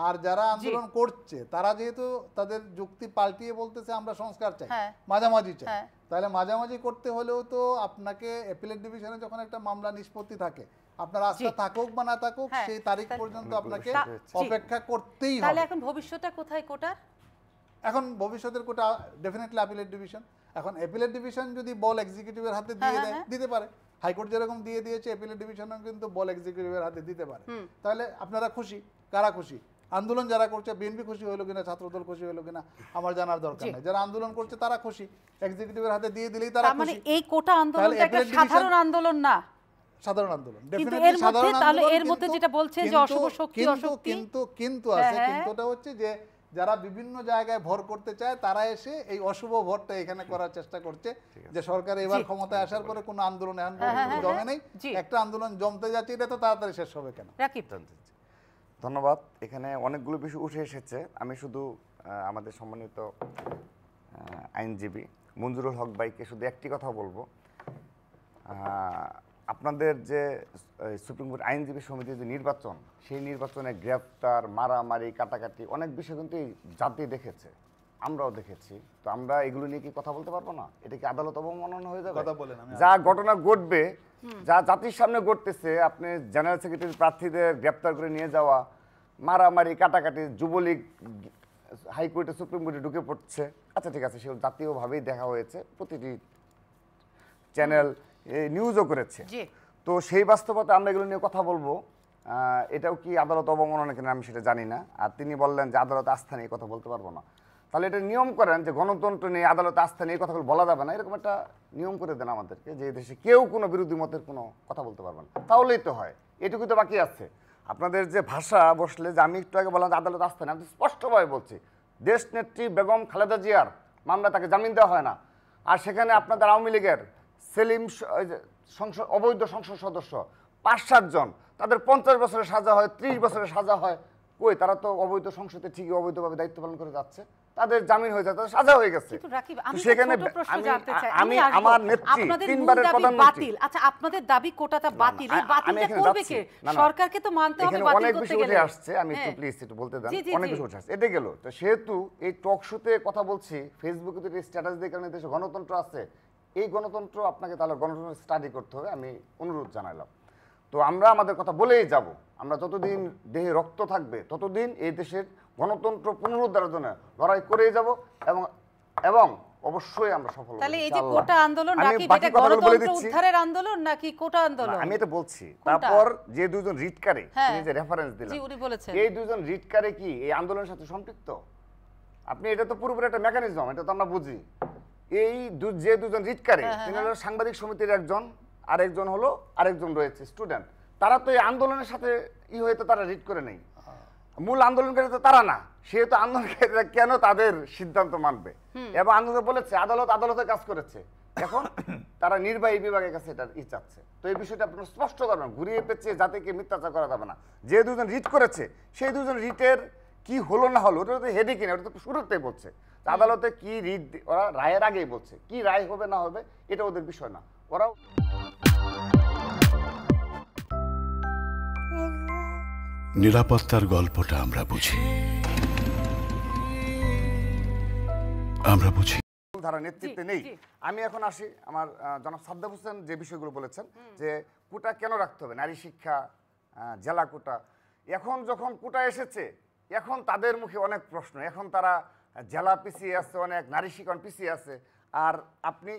আর যারা আন্দোলন করছে তারা যেহেতু তাদের যুক্তি পাল্টিয়ে বলতেছে আমরা সংস্কার চাই, মাঝামাঝি চাই, তাহলে মাঝামাঝি করতে হলেও তো আপনাকে অ্যাপিলেট ডিভিশনে যখন একটা মামলা নিষ্পত্তি থাকে, আপনার আস্থা থাকুক বা না থাকুক সেই তারিখ পর্যন্ত আপনাকে অপেক্ষা করতেই হবে। তাহলে এখন ভবিষ্যৎটা কোথায় কোটার? এখন ভবিষ্যতের কোটা ডেফিনেটলি অ্যাপিলেট ডিভিশন। এখন অ্যাপিলেট ডিভিশন যদি বল এক্সিকিউটিভের হাতে দিয়ে দেয়, দিতে পারে। হাইকোর্ট যেরকম দিয়ে দিয়েছে অ্যাপিলেট ডিভিশনও কিন্তু বল এক্সিকিউটিভের হাতে দিতে পারে। তাহলে আপনারা খুশি? কারা খুশি? আন্দোলন যারা করছে, বিএনপি খুশি হলো কিনা, ছাত্রদল খুশি হলো কিনা আমার জানার দরকার নেই, যারা আন্দোলন করছে তারা খুশি, এক্সিকিউটিভের হাতে দিয়ে দিলেই তারা খুশি। মানে এই কোটা আন্দোলনটা একটা সাধারণ আন্দোলন না, সাধারণ আন্দোলন ডেফিনেটলি সাধারণ আন্দোলন। এর মধ্যে যেটা বলছেন যে অশুভ শক্তি, অশক্তি, কিন্তু আছে, কিন্তুটা হচ্ছে যে যারা বিভিন্ন জায়গায় ভর করতে চায় তারা এসে এই অশুভ ভরটা এখানে করার চেষ্টা করছে, যে সরকার এবার ক্ষমতায় আসার পরে কোনো আন্দোলন এখন জমে নেই, একটা আন্দোলন জমতে যাচ্ছে, এটা তো তাড়াতাড়ি শেষ হবে কেন? ধন্যবাদ। এখানে অনেকগুলো বিষয় উঠে এসেছে, আমি শুধু আমাদের সম্মানিত আইনজীবী মঞ্জুরুল হক ভাইকে শুধু একটি কথা বলবো, আপনাদের যে সুপ্রিম কোর্ট আইনজীবী সমিতির যে নির্বাচন, সেই নির্বাচনে গ্রেফতার, মারামারি, কাটাকাটি অনেক বিষয় কিন্তু জাতি দেখেছে, আমরাও দেখেছি। তো আমরা এগুলো নিয়ে কি কথা বলতে পারবো না? এটা কি আদালত অবমাননা হয়ে যাবে? যা ঘটনা ঘটবে, যা জাতির সামনে ঘটতেছে, আপনি জেনারেল সেক্রেটারি প্রার্থীদের গ্রেফতার করে নিয়ে যাওয়া, মারামারি, কাটাকাটি, যুবলীগ হাইকোর্টে সুপ্রিম কোর্টে ঢুকে পড়ছে, আচ্ছা ঠিক আছে, সেগুলো জাতীয়ভাবেই দেখা হয়েছে, প্রতিটি চ্যানেল নিউজও করেছে। তো সেই বাস্তবতা আমরা এগুলো নিয়ে কথা বলবো, এটাও কি আদালত অবমাননা কিনা আমি সেটা জানি না। আর তিনি বললেন যে আদালত আস্থা নিয়ে কথা বলতে পারবো না। তাহলে এটা নিয়ম করেন যে গণতন্ত্র নেই, আদালতে আস্থা নেই, এই কথাগুলো বলা যাবে না, এরকম একটা নিয়ম করে দেন আমাদেরকে, যে এই দেশে কেউ কোনো বিরোধী মতের কোনো কথা বলতে পারবে না। তাহলেই তো হয়, এটুকু তো বাকি আছে। আপনাদের যে ভাষা বসলে, যে আমি একটু আগে বললাম যে আদালত আস্থা নেই, আমি স্পষ্টভাবে বলছি দেশ নেত্রী বেগম খালেদা জিয়ার মামলা, তাকে জামিন দেওয়া হয় না। আর সেখানে আপনাদের আওয়ামী লীগের সেলিম সংসদ অবৈধ সংসদ সদস্য ৫-৭ জন, তাদের ৫০ বছরের সাজা হয়, ৩০ বছরের সাজা হয়। কই, তারা তো অবৈধ সংসদে ঠিকই অবৈধভাবে দায়িত্ব পালন করে যাচ্ছে, তাদের জামিন হয়ে যায়, তাদের সাজা হয়ে গেছে। কিন্তু রাকিব, আমি সেখানে ছোট প্রশ্ন জানতে চাই, আমি আসবো। আমার নেত্রী আপনাদের মূল তিনবারের দাবি প্রধানমন্ত্রী। বাতিল। আচ্ছা, আপনাদের দাবি কোটাটা বাতিল, এই আমি বাতিলটা এখানে করবে যাচ্ছি। কে? না, না, সরকারকে তো মানতে হবে এখানে বাতিল অনেক করতে বিষয় উঠে গেলে। আসছে, আমি একটু প্লিজ একটু বলতে দেন। জি, জি, অনেক জি। বিষয় উঠে আসছে, এটা গেল। তো সেহেতু এই টক শোতে কথা বলছি, ফেসবুকে তো স্ট্যাটাস দিয়ে কারণে দেশে গণতন্ত্র আছে, এই গণতন্ত্র আপনাকে তাহলে গণতন্ত্র স্টাডি করতে হবে, আমি অনুরোধ জানাইলাম। তো আমরা আমাদের কথা বলেই যাব, আমরা যতদিন দেহে রক্ত থাকবে ততদিন এই দেশের গণতন্ত্র পুনরুদ্ধারের জন্য লড়াই করেই যাব, এবং এবং অবশ্যই আমরা সফল হব। তাহলে এই যে ইনশাআল্লাহ। কোটা আন্দোলন, আমি রাকিব, বাকি এটা কথাগুলো বলে গণতন্ত্র দিচ্ছি। উদ্ধারের আন্দোলন নাকি কোটা আন্দোলন? আমি এটা বলছি। তারপর যে দুজন রিটকারে, হ্যাঁ। তিনি যে রেফারেন্স দিলেন, জি, উনি বলেছেন। এই দুজন রিটকারে কি এই আন্দোলনের সাথে সম্পৃক্ত? আপনি এটা তো পুরোপুরি একটা মেকানিজম, এটা তো আমরা বুঝি। এই যে দুজন রিটকারে, তিনি হলো সাংবাদিক সমিতির একজন, আরেকজন হলো আরেকজন রয়েছে স্টুডেন্ট, তারা তো এই আন্দোলনের সাথে হয়তো তারা রিট করে নেই, মূল আন্দোলনকারী তো তারা না। সেহেতু আন্দোলনকারীরা কেন তাদের সিদ্ধান্ত মানবে? এবং আন্দোলন বলেছে আদালত আদালতে কাজ করেছে, এখন তারা নির্বাহী বিভাগের কাছে এটা চাচ্ছে। তো এই বিষয়টা আপনারা স্পষ্ট করবেন, ঘুরিয়ে পেঁচিয়ে জাতিকে মিথ্যাচার করা যাবে না। যে দুজন রিট করেছে সেই দুজন রিটের কি হলো না হলো ওটা তো হেডে কিনা, ওটা তো শুরুতেই বলছে আদালতে কি রিট, ওরা রায়ের আগেই বলছে কি রায় হবে না হবে এটা ওদের বিষয় না। ওরাও নিরাপত্তার গল্পটা আমরা বুঝি, আমরা বুঝি ধারা নেতৃত্বে নেই। আমি এখন আসি আমার জনাব সাদ্দাম হোসেন যে বিষয়গুলো বলেছেন, যে কোটা কেন রাখতে হবে, নারী শিক্ষা, জেলা কোটা। এখন যখন কোটা এসেছে, এখন তাদের মুখে অনেক প্রশ্ন, এখন তারা জেলা পিছিয়ে আছে অনেক, নারী শিক্ষা পিছিয়ে আছে। আর আপনি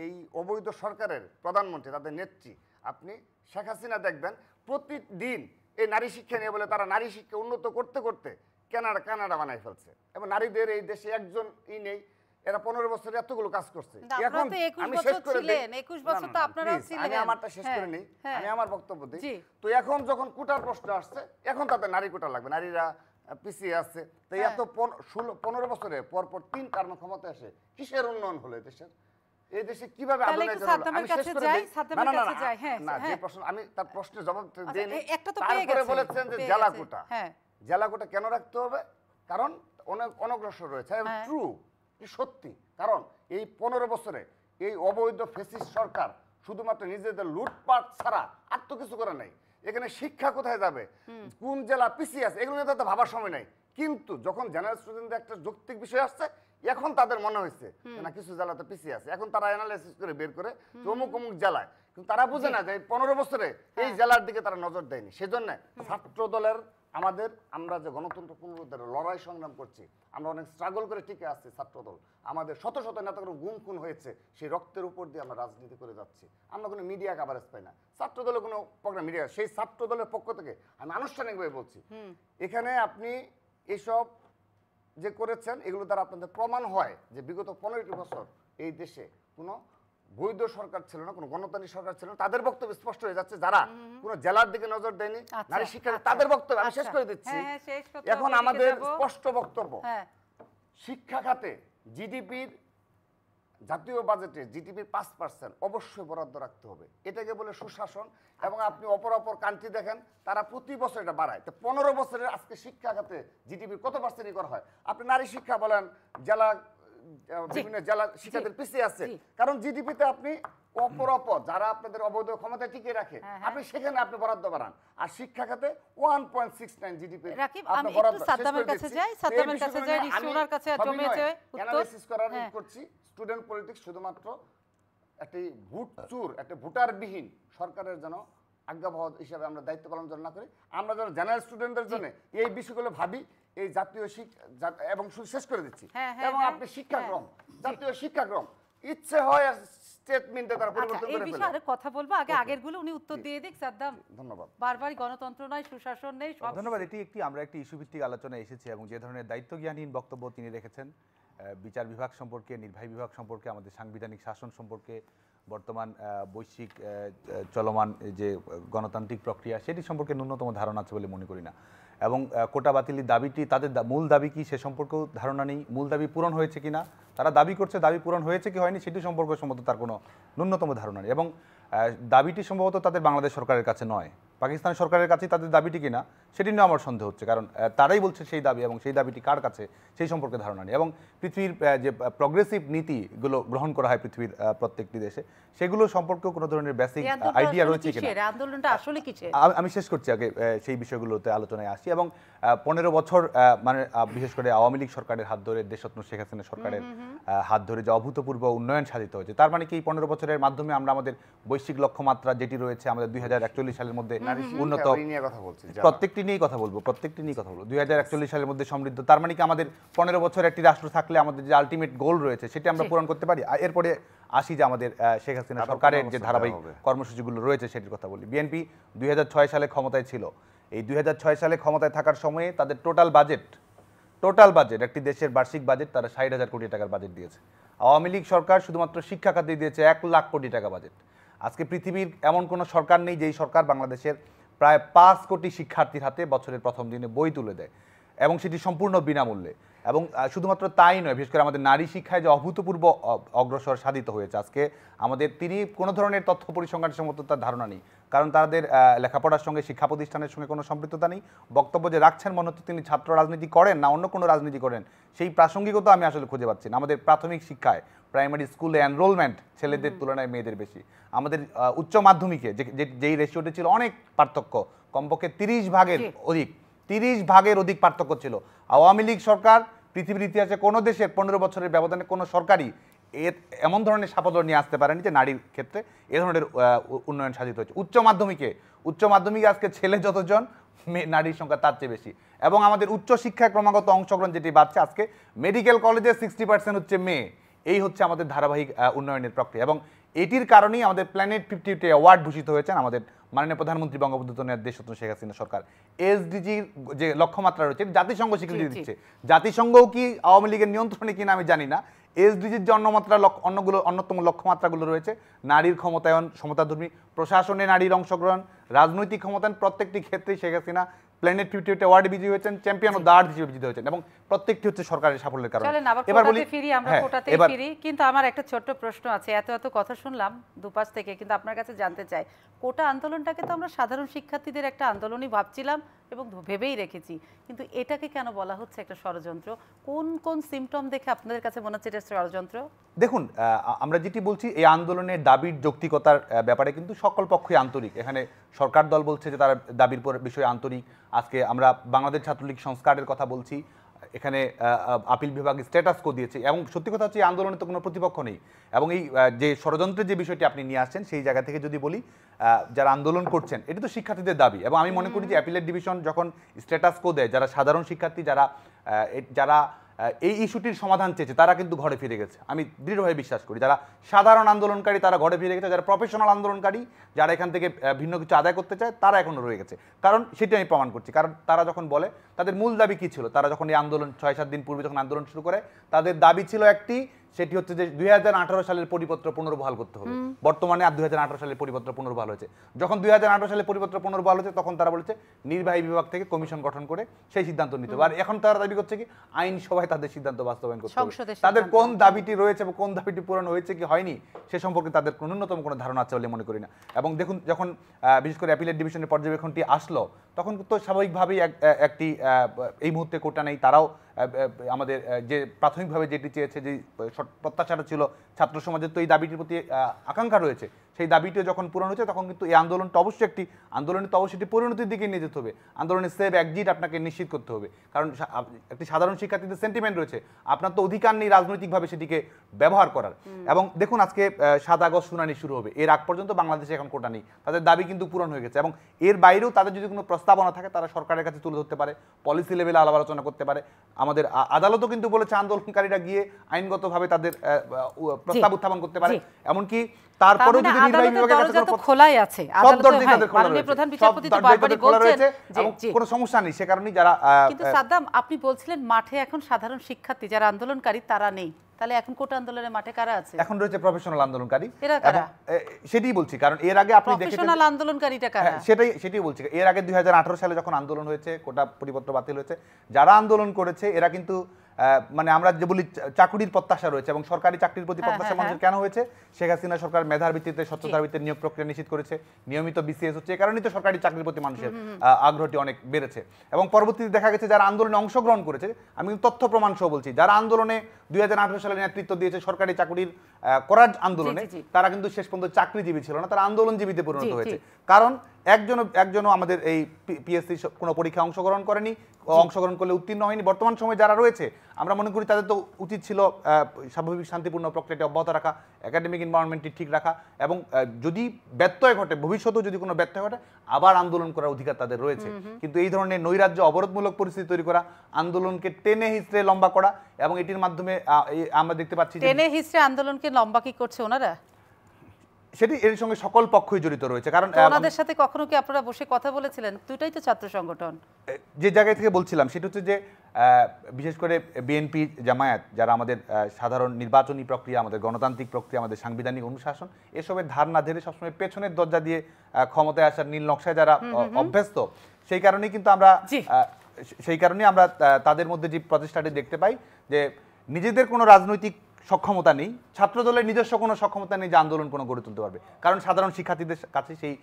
এই অবৈধ সরকারের প্রধানমন্ত্রী, তাদের নেত্রী, আপনি শেখ হাসিনা দেখবেন প্রতিদিন এই নারী শিক্ষা নিয়ে বলে তারা নারী শিক্ষা উন্নত করতে করতে কানাডা বানাই ফেলছে, এবং নারীদের এই দেশে একজন নেই, এরা 15 বছরে এতগুলো কাজ করছে। এখন আমি শেষ করে দিই, 21 বছর তো আপনারাও ছিলেন। আমি আমারটা শেষ করে নেই, আমি আমার বক্তব্য দিই। তো এখন যখন কোটার প্রশ্ন আসছে, এখন তাদের নারী কোটা লাগবে, নারীরা পিছিয়ে আছে। তো এত 15 বছরে পরপর 3 টার্ম ক্ষমতা আসে, কিসের উন্নয়ন হলো দেশের? এই দেশে কিভাবে আন্দোলন? আমি শেষ করে দিই। না, যে প্রশ্ন আমি তার প্রশ্নের জবাব দেইনি। তারপরে বলেছেন যে জেলা কোটা, জেলা কোটা কেন রাখতে হবে? কারণ অনেক অনগ্রসর রয়েছে, ট্রু, সত্যি। কারণ এই 15 বছরে এই অবৈধ ফ্যাসিস্ট সরকার শুধুমাত্র নিজেদের লুটপাট ছাড়া আর তো কিছু করে নাই। এখানে শিক্ষা কোথায় যাবে, কোন জেলা পিছিয়ে আছে, এগুলো নিয়ে তো ভাবার সময় নাই। কিন্তু যখন জেনারেল স্টুডেন্টদের একটা যৌক্তিক বিষয় আসছে, এখন তাদের মনে হয়েছে না কিছু জেলাতে পিছিয়ে আছে, এখন তারা অ্যানালাইসিস করে বের করে অমুক অমুক জেলায়, কিন্তু তারা বুঝে না যে 15 বছরে এই জেলার দিকে তারা নজর দেয়নি। সেজন্য ছাত্র দলের আমরা যে গণতন্ত্র পুনরুদ্ধারের লড়াই সংগ্রাম করছি, আমরা অনেক স্ট্রাগল করে টিকে আসছি। ছাত্রদল আমাদের শত শত নেতাগুলো গুম খুন হয়েছে, সেই রক্তের উপর দিয়ে আমরা রাজনীতি করে যাচ্ছি। আমরা কোনো মিডিয়া কাভারেজ পাই না, ছাত্রদলের কোনো প্রোগ্রাম মিডিয়া। সেই ছাত্রদলের পক্ষ থেকে আমি আনুষ্ঠানিকভাবে বলছি, এখানে আপনি এসব যে করেছেন এগুলো দ্বারা আপনাদের প্রমাণ হয় যে বিগত 15টি বছর এই দেশে কোনো বৈধ সরকার ছিল না, কোনো গণতান্ত্রিক সরকার ছিল না। তাদের বক্তব্য স্পষ্ট হয়ে যাচ্ছে, যারা কোনো জেলার দিকে নজর দেয়নি, নারী শিক্ষা, তাদের বক্তব্য আমি শেষ করে দিচ্ছি। এখন আমাদের স্পষ্ট বক্তব্য, শিক্ষা খাতে জিডিপির, জাতীয় বাজেটে জিডিপির 5% অবশ্যই বরাদ্দ রাখতে হবে। এটাকে বলে সুশাসন। এবং আপনি অপর কান্ট্রি দেখেন, তারা প্রতি বছর এটা বাড়ায়। তো 15 বছরের আজকে শিক্ষা খাতে জিডিপির কত পার্সেন্ট করা হয়? আপনি নারী শিক্ষা বলেন, জেলা বিভিন্ন জেলা শিক্ষাদের পিছিয়ে আছে, কারণ জিডিপিতে আপনি অপর যারা আপনাদের অবৈধ ক্ষমতা টিকে রাখে, আপনি সেখানে আপনি বরাদ্দ বাড়ান। আর শিক্ষা খাতে 1.69 জিডিপি আপনি বরাদ্দ। সাদ্দামের কাছে যাই, সাদ্দামের কাছে যাই, রিসোনার কাছে জমেছে অ্যানালাইসিস করার করছি। স্টুডেন্ট পলিটিক্স শুধুমাত্র একটি ভোটচুর, একটা ভোটারবিহীন সরকারের জন্য আজ্ঞাবহ হিসাবে আমরা দায়িত্ব পালন না করি। আমরা যেন জেনারেল স্টুডেন্টদের জন্য এই বিষয়গুলো ভাবি। এই জাতীয় শিক্ষা, এবং শেষ করে দিচ্ছি, এবং আপনি শিক্ষাক্রম, জাতীয় শিক্ষাক্রম ইচ্ছে হয় স্টেটমেন্টে তারা আচ্ছা পরিবর্তন এই করে বিষয়ে ফেলে। আরে কথা বলবো, আগে আগের গুলো উনি উত্তর দিয়ে দিক সাদ্দাম। ধন্যবাদ। বারবার গণতন্ত্র নয়, সুশাসন নেই, সব ধন্যবাদ। আমরা একটি ইস্যু ভিত্তিক আলোচনায় এসেছি এবং যে ধরনের দায়িত্বজ্ঞানহীন বক্তব্য তিনি রেখেছেন বিচার বিভাগ সম্পর্কে, নির্বাহী বিভাগ সম্পর্কে, আমাদের সাংবিধানিক শাসন সম্পর্কে, বর্তমান বৈশ্বিক চলমান যে গণতান্ত্রিক প্রক্রিয়া সেটি সম্পর্কে ন্যূনতম ধারণা আছে বলে মনে করি না। এবং কোটা বাতিলের দাবিটি তাদের মূল দাবি কি সে সম্পর্কেও ধারণা নেই। মূল দাবি পূরণ হয়েছে কিনা, তারা দাবি করছে, দাবি পূরণ হয়েছে কি হয়নি সেটি সম্পর্কে সম্ভবত তার কোনো ন্যূনতম ধারণা নেই। এবং দাবিটি সম্ভবত তাদের বাংলাদেশ সরকারের কাছে নয়, পাকিস্তান সরকারের কাছে তাদের দাবিটি কিনা সেটি নিয়ে আমার সন্দেহ হচ্ছে, কারণ তারাই বলছে সেই দাবি, এবং সেই দাবিটি কার কাছে সেই সম্পর্কে ধারণা নেই। এবং পৃথিবীর যে প্রগ্রেসিভ নীতিগুলো গ্রহণ করা হয় পৃথিবীর প্রত্যেকটি দেশে, সেগুলো সম্পর্কেও কোনো ধরনের বেসিক আইডিয়া রয়েছে কিনা। আন্দোলনটা আসলে কিসের? আমি শেষ করছি, আগে সেই বিষয়গুলোতে আলোচনায় আসি। এবং 15 বছর মানে বিশেষ করে আওয়ামী লীগ সরকারের হাত ধরে, দেশরত্ন শেখ হাসিনা সরকারের হাত ধরে যে অভূতপূর্ব উন্নয়ন সাধিত হয়েছে, তার মানে কি এই 15 বছরের মাধ্যমে আমরা আমাদের বৈশ্বিক লক্ষ্যমাত্রা যেটি রয়েছে আমাদের 2041 সালের মধ্যে উন্নত, প্রত্যেকটি নিয়েই কথা বলবো 2041 সালের মধ্যে সমৃদ্ধ, তার মানে কি আমাদের 15 বছর একটি রাষ্ট্র থাকলে আমাদের যে আলটিমেট গোল রয়েছে সেটি আমরা পূরণ করতে পারি? এরপরে আসি যে আমাদের শেখ হাসিনা সরকারের যে ধারাবাহিক কর্মসূচিগুলো রয়েছে সেটির কথা বলি। বিএনপি 2006 সালে ক্ষমতায় ছিল। এই 2006 সালে ক্ষমতায় থাকার সময়ে তাদের টোটাল বাজেট একটি দেশের বার্ষিক বাজেট তারা 60,000 কোটি টাকার বাজেট দিয়েছে। আওয়ামী লীগ সরকার শুধুমাত্র শিক্ষা খাতে দিয়েছে 1 লাখ কোটি টাকা বাজেট। আজকে পৃথিবীর এমন কোনো সরকার নেই যেই সরকার বাংলাদেশের প্রায় 5 কোটি শিক্ষার্থীর হাতে বছরের প্রথম দিনে বই তুলে দেয়, এবং সেটি সম্পূর্ণ বিনামূল্যে। এবং শুধুমাত্র তাই নয়, বিশেষ করে আমাদের নারী শিক্ষায় যে অভূতপূর্ব অগ্রসর সাধিত হয়েছে, আজকে আমাদের তিনি কোনো ধরনের তথ্য পরিসংখ্যান সম্বন্ধে তার ধারণা নেই, কারণ তাদের লেখাপড়ার সঙ্গে, শিক্ষা প্রতিষ্ঠানের সঙ্গে কোনো সম্পৃক্ততা নেই। বক্তব্য যে রাখছেন মনে হচ্ছে তিনি ছাত্র রাজনীতি করেন না অন্য কোনো রাজনীতি করেন, সেই প্রাসঙ্গিকতা আমি আসলে খুঁজে পাচ্ছি না। আমাদের প্রাথমিক শিক্ষায়, প্রাইমারি স্কুলে এনরোলমেন্ট ছেলেদের তুলনায় মেয়েদের বেশি। আমাদের উচ্চ মাধ্যমিকে যেই রেশিওটি ছিল অনেক পার্থক্য, কমপক্ষে 30 ভাগের অধিক পার্থক্য ছিল। আওয়ামী লীগ সরকার পৃথিবীর ইতিহাসে কোনো দেশের 15 বছরের ব্যবধানে কোনো সরকারই এমন ধরনের সাফল্য নিয়ে আসতে পারেনি যে নারীর ক্ষেত্রে এ ধরনের উন্নয়ন সাধিত হয়েছে। উচ্চ মাধ্যমিকে আজকে ছেলে যতজন, নারীর সংখ্যা তার চেয়ে বেশি। এবং আমাদের উচ্চ শিক্ষায় ক্রমাগত অংশগ্রহণ যেটি বাড়ছে, আজকে মেডিকেল কলেজে 60% হচ্ছে মেয়ে। এই হচ্ছে আমাদের ধারাবাহিক উন্নয়নের প্রক্রিয়া, এবং এটির কারণেই আমাদের প্ল্যানেট 50 অ্যাওয়ার্ড ভূষিত হয়েছেন আমাদের মাননীয় প্রধানমন্ত্রী বঙ্গবন্ধু দেশরত্ন শেখ হাসিনা সরকার। এসডিজির যে লক্ষ্যমাত্রা রয়েছে জাতিসংঘ স্বীকৃতি দিচ্ছে। জাতিসংঘও কি আওয়ামী লীগের নিয়ন্ত্রণে কিনা আমি জানি না। এসডিজির যে অন্যতম লক্ষ্যমাত্রাগুলো রয়েছে, নারীর ক্ষমতায়ন, সমতাধর্মী প্রশাসনে নারীর অংশগ্রহণ, রাজনৈতিক ক্ষমতায়ন, প্রত্যেকটি ক্ষেত্রেই শেখ হাসিনা প্ল্যানেট 50 অ্যাওয়ার্ড বিজয়ী হয়েছেন, চ্যাম্পিয়ন অফ দ্য আর্থ হিসেবে বিজয়ী হয়েছেন, এবং প্রত্যেকটি হচ্ছে সরকারের সাফল্যের কারণে। এবার বলি আমরা কোটাতে ফিরি, কিন্তু আমার একটা ছোট্ট প্রশ্ন আছে। এত কথা শুনলাম দুপাশ থেকে, কিন্তু আপনার কাছে জানতে চাই, কোটা আন্দোলনটাকে তো আমরা সাধারণ শিক্ষার্থীদের একটা আন্দোলনই ভাবছিলাম এবং ভেবেই রেখেছি, কিন্তু এটাকে কেন বলা হচ্ছে একটা ষড়যন্ত্র? কোন কোন সিমটম দেখে আপনাদের কাছে মনে হচ্ছে এটা ষড়যন্ত্র? দেখুন, আমরা যেটি বলছি এই আন্দোলনের দাবির যৌক্তিকতার ব্যাপারে কিন্তু সকল পক্ষই আন্তরিক। এখানে সরকার দল বলছে যে তারা দাবির বিষয়ে আন্তরিক। আজকে আমরা বাংলাদেশ ছাত্রলীগ সংস্কারের কথা বলছি, এখানে আপিল বিভাগ স্ট্যাটাস কো দিয়েছে, এবং সত্যি কথা হচ্ছে এই আন্দোলনে তো কোনো প্রতিপক্ষ নেই। এবং এই যে ষড়যন্ত্রের যে বিষয়টি আপনি নিয়ে আসছেন, সেই জায়গা থেকে যদি বলি, যারা আন্দোলন করছেন এটি তো শিক্ষার্থীদের দাবি, এবং আমি মনে করি যে অ্যাপিলেট ডিভিশন যখন স্ট্যাটাস কো দেয়, যারা সাধারণ শিক্ষার্থী, যারা এই ইস্যুটির সমাধান চেয়েছে, তারা কিন্তু ঘরে ফিরে গেছে। আমি দৃঢ়ভাবে বিশ্বাস করি যারা সাধারণ আন্দোলনকারী তারা ঘরে ফিরে গেছে, যারা প্রফেশনাল আন্দোলনকারী, যারা এখান থেকে ভিন্ন কিছু আদায় করতে চায়, তারা এখনো রয়ে গেছে। কারণ সেটা আমি প্রমাণ করছি, কারণ তারা যখন বলে তাদের মূল দাবি কি ছিল, তারা যখন এই আন্দোলন 6-7 দিন পূর্বে যখন আন্দোলন শুরু করে, তাদের দাবি ছিল একটি, সেটি হচ্ছে যে 2018 সালের পরিপত্র পুনর্বহাল করতে হবে। বর্তমানে আর 2018 সালের পরিপত্র পুনর্বহাল হয়েছে। যখন 2018 সালের পরিপত্র পুনর্বহাল হয়েছে, তখন তারা বলেছে নির্বাহী বিভাগ থেকে কমিশন গঠন করে সেই সিদ্ধান্ত নিতে হবে। আর এখন তারা দাবি করছে কি আইন সভায় তাদের সিদ্ধান্ত বাস্তবায়ন করতে হবে। তাদের কোন দাবিটি রয়েছে এবং কোন দাবিটি পূরণ হয়েছে কি হয়নি সে সম্পর্কে তাদের ন্যূনতম কোনো ধারণা আছে বলে মনে করি না। এবং দেখুন, যখন বিশেষ করে অ্যাপিলেট ডিভিশনের পর্যবেক্ষণটি আসলো, তখন তো স্বাভাবিকভাবেই একটি এই মুহূর্তে কোটা নেই, তারাও আমাদের যে প্রাথমিকভাবে যেটি চেয়েছে, যে প্রত্যাশাটা ছিল ছাত্র সমাজের, তো এই দাবিটির প্রতি আকাঙ্ক্ষা রয়েছে, সেই দাবিটিও যখন পূরণ হয়েছে তখন কিন্তু এই আন্দোলনটা অবশ্যই একটি পরিণতির দিকে নিয়ে যেতে হবে। আন্দোলনের সেফ এক্সিট আপনাকে নিশ্চিত করতে হবে, কারণ একটি সাধারণ শিক্ষার্থীদের সেন্টিমেন্ট রয়েছে, আপনার তো অধিকার নেই রাজনৈতিকভাবে সেটিকে ব্যবহার করার। এবং দেখুন আজকে 7 আগস্ট শুনানি শুরু হবে, এর আগ পর্যন্ত বাংলাদেশে এখন কোটা নেই, তাদের দাবি কিন্তু পূরণ হয়ে গেছে। এবং এর বাইরেও তাদের যদি কোনো প্রস্তাবনা থাকে তারা সরকারের কাছে তুলে ধরতে পারে, পলিসি লেভেলে আলাপ আলোচনা করতে পারে। আমাদের আদালতও কিন্তু বলেছে আন্দোলনকারীরা গিয়ে আইনগতভাবে তাদের প্রস্তাব উত্থাপন করতে পারে। এমনকি তারপরেও যদি নির্বাহী বিভাগের কাছে কোনো খোলাই আছে, সব দরজাই তাদের খোলা রয়েছে, প্রধান বিচারপতি তো বারবারই বলছেন যে কোনো সমস্যা নেই, সে কারণেই যারা কিন্তু সাদ্দাম আপনি বলছিলেন মাঠে এখন সাধারণ শিক্ষার্থী যারা আন্দোলনকারী তারা নেই, তাহলে এখন কোটা আন্দোলনের মাঠে কারা আছে? এখন রয়েছে প্রফেশনাল আন্দোলনকারী। এরা কারা? সেটাই বলছি, কারণ এর আগে আপনি দেখেছেন প্রফেশনাল আন্দোলনকারীটা কারা? সেটাই বলছি, এর আগে 2018 সালে যখন আন্দোলন হয়েছে, কোটা পরিপত্র বাতিল হয়েছে, যারা আন্দোলন করেছে এরা কিন্তু মানে আমরা যে বলি চাকরির প্রত্যাশা রয়েছে এবং সরকারি চাকরির প্রতি প্রত্যাশা মানুষের কেন হয়েছে? শেখ হাসিনা সরকার মেধার ভিত্তিতে স্বচ্ছতার ভিত্তিতে নিয়োগ প্রক্রিয়া নিশ্চিত করেছে, নিয়মিত বিসিএস হচ্ছে, এই কারণেই তো সরকারি চাকরির প্রতি মানুষের আগ্রহটি অনেক বেড়েছে। এবং পরবর্তীতে দেখা গেছে যারা আন্দোলনে অংশগ্রহণ করেছে, আমি কিন্তু তথ্য প্রমাণ সহ বলছি, যারা আন্দোলনে 2018 সালে নেতৃত্ব দিয়েছে সরকারি চাকরির করার আন্দোলনে, তারা কিন্তু শেষ পর্যন্ত চাকরিজীবী ছিল না, তারা আন্দোলনজীবীতে পরিণত হয়েছে। কারণ একজনও আমাদের এই পিএসসি কোনো পরীক্ষা অংশগ্রহণ করেনি, অংশগ্রহণ করলে উত্তীর্ণ হয়নি। বর্তমান সময়ে যারা রয়েছে আমরা মনে করি তাদের তো উচিত ছিল স্বাভাবিক শান্তিপূর্ণ প্রক্রিয়াটি অব্যাহত রাখা, একাডেমিক এনভায়রনমেন্টটি ঠিক রাখা, এবং যদি ব্যত্যয় ঘটে, ভবিষ্যতেও যদি কোনো ব্যত্যয় ঘটে, আবার আন্দোলন করার অধিকার তাদের রয়েছে। কিন্তু এই ধরনের নৈরাজ্য অবরোধমূলক পরিস্থিতি তৈরি করা, আন্দোলনকে টেনে হিচড়ে লম্বা করা, এবং এটির মাধ্যমে আমরা দেখতে পাচ্ছি টেনে হিচড়ে আন্দোলনকে লম্বা কি করছে ওনারা, সেটি এর সঙ্গে সকল পক্ষই জড়িত রয়েছে। কারণ ওনাদের সাথে কখনো কি আপনারা বসে কথা বলেছিলেন? দুটাই তো ছাত্র সংগঠন। যে জায়গায় থেকে বলছিলাম সেটা হচ্ছে যে বিশেষ করে বিএনপি জামায়াত, যারা আমাদের সাধারণ নির্বাচনী প্রক্রিয়া, আমাদের গণতান্ত্রিক প্রক্রিয়া, আমাদের সাংবিধানিক অনুশাসন, এসবের ধার না ধরে সবসময় পেছনের দরজা দিয়ে ক্ষমতায় আসার নীল নকশায় যারা অভ্যস্ত, সেই কারণেই কিন্তু আমরা তাদের মধ্যে যে প্রচেষ্টাটি দেখতে পাই যে নিজেদের কোনো রাজনৈতিক সক্ষমতা নেই, ছাত্র দলের নিজস্ব কোনো সক্ষমতা নেই যে আন্দোলন কোনো গড়ে তুলতে পারবে, কারণ সাধারণ শিক্ষার্থীদের কাছে সেই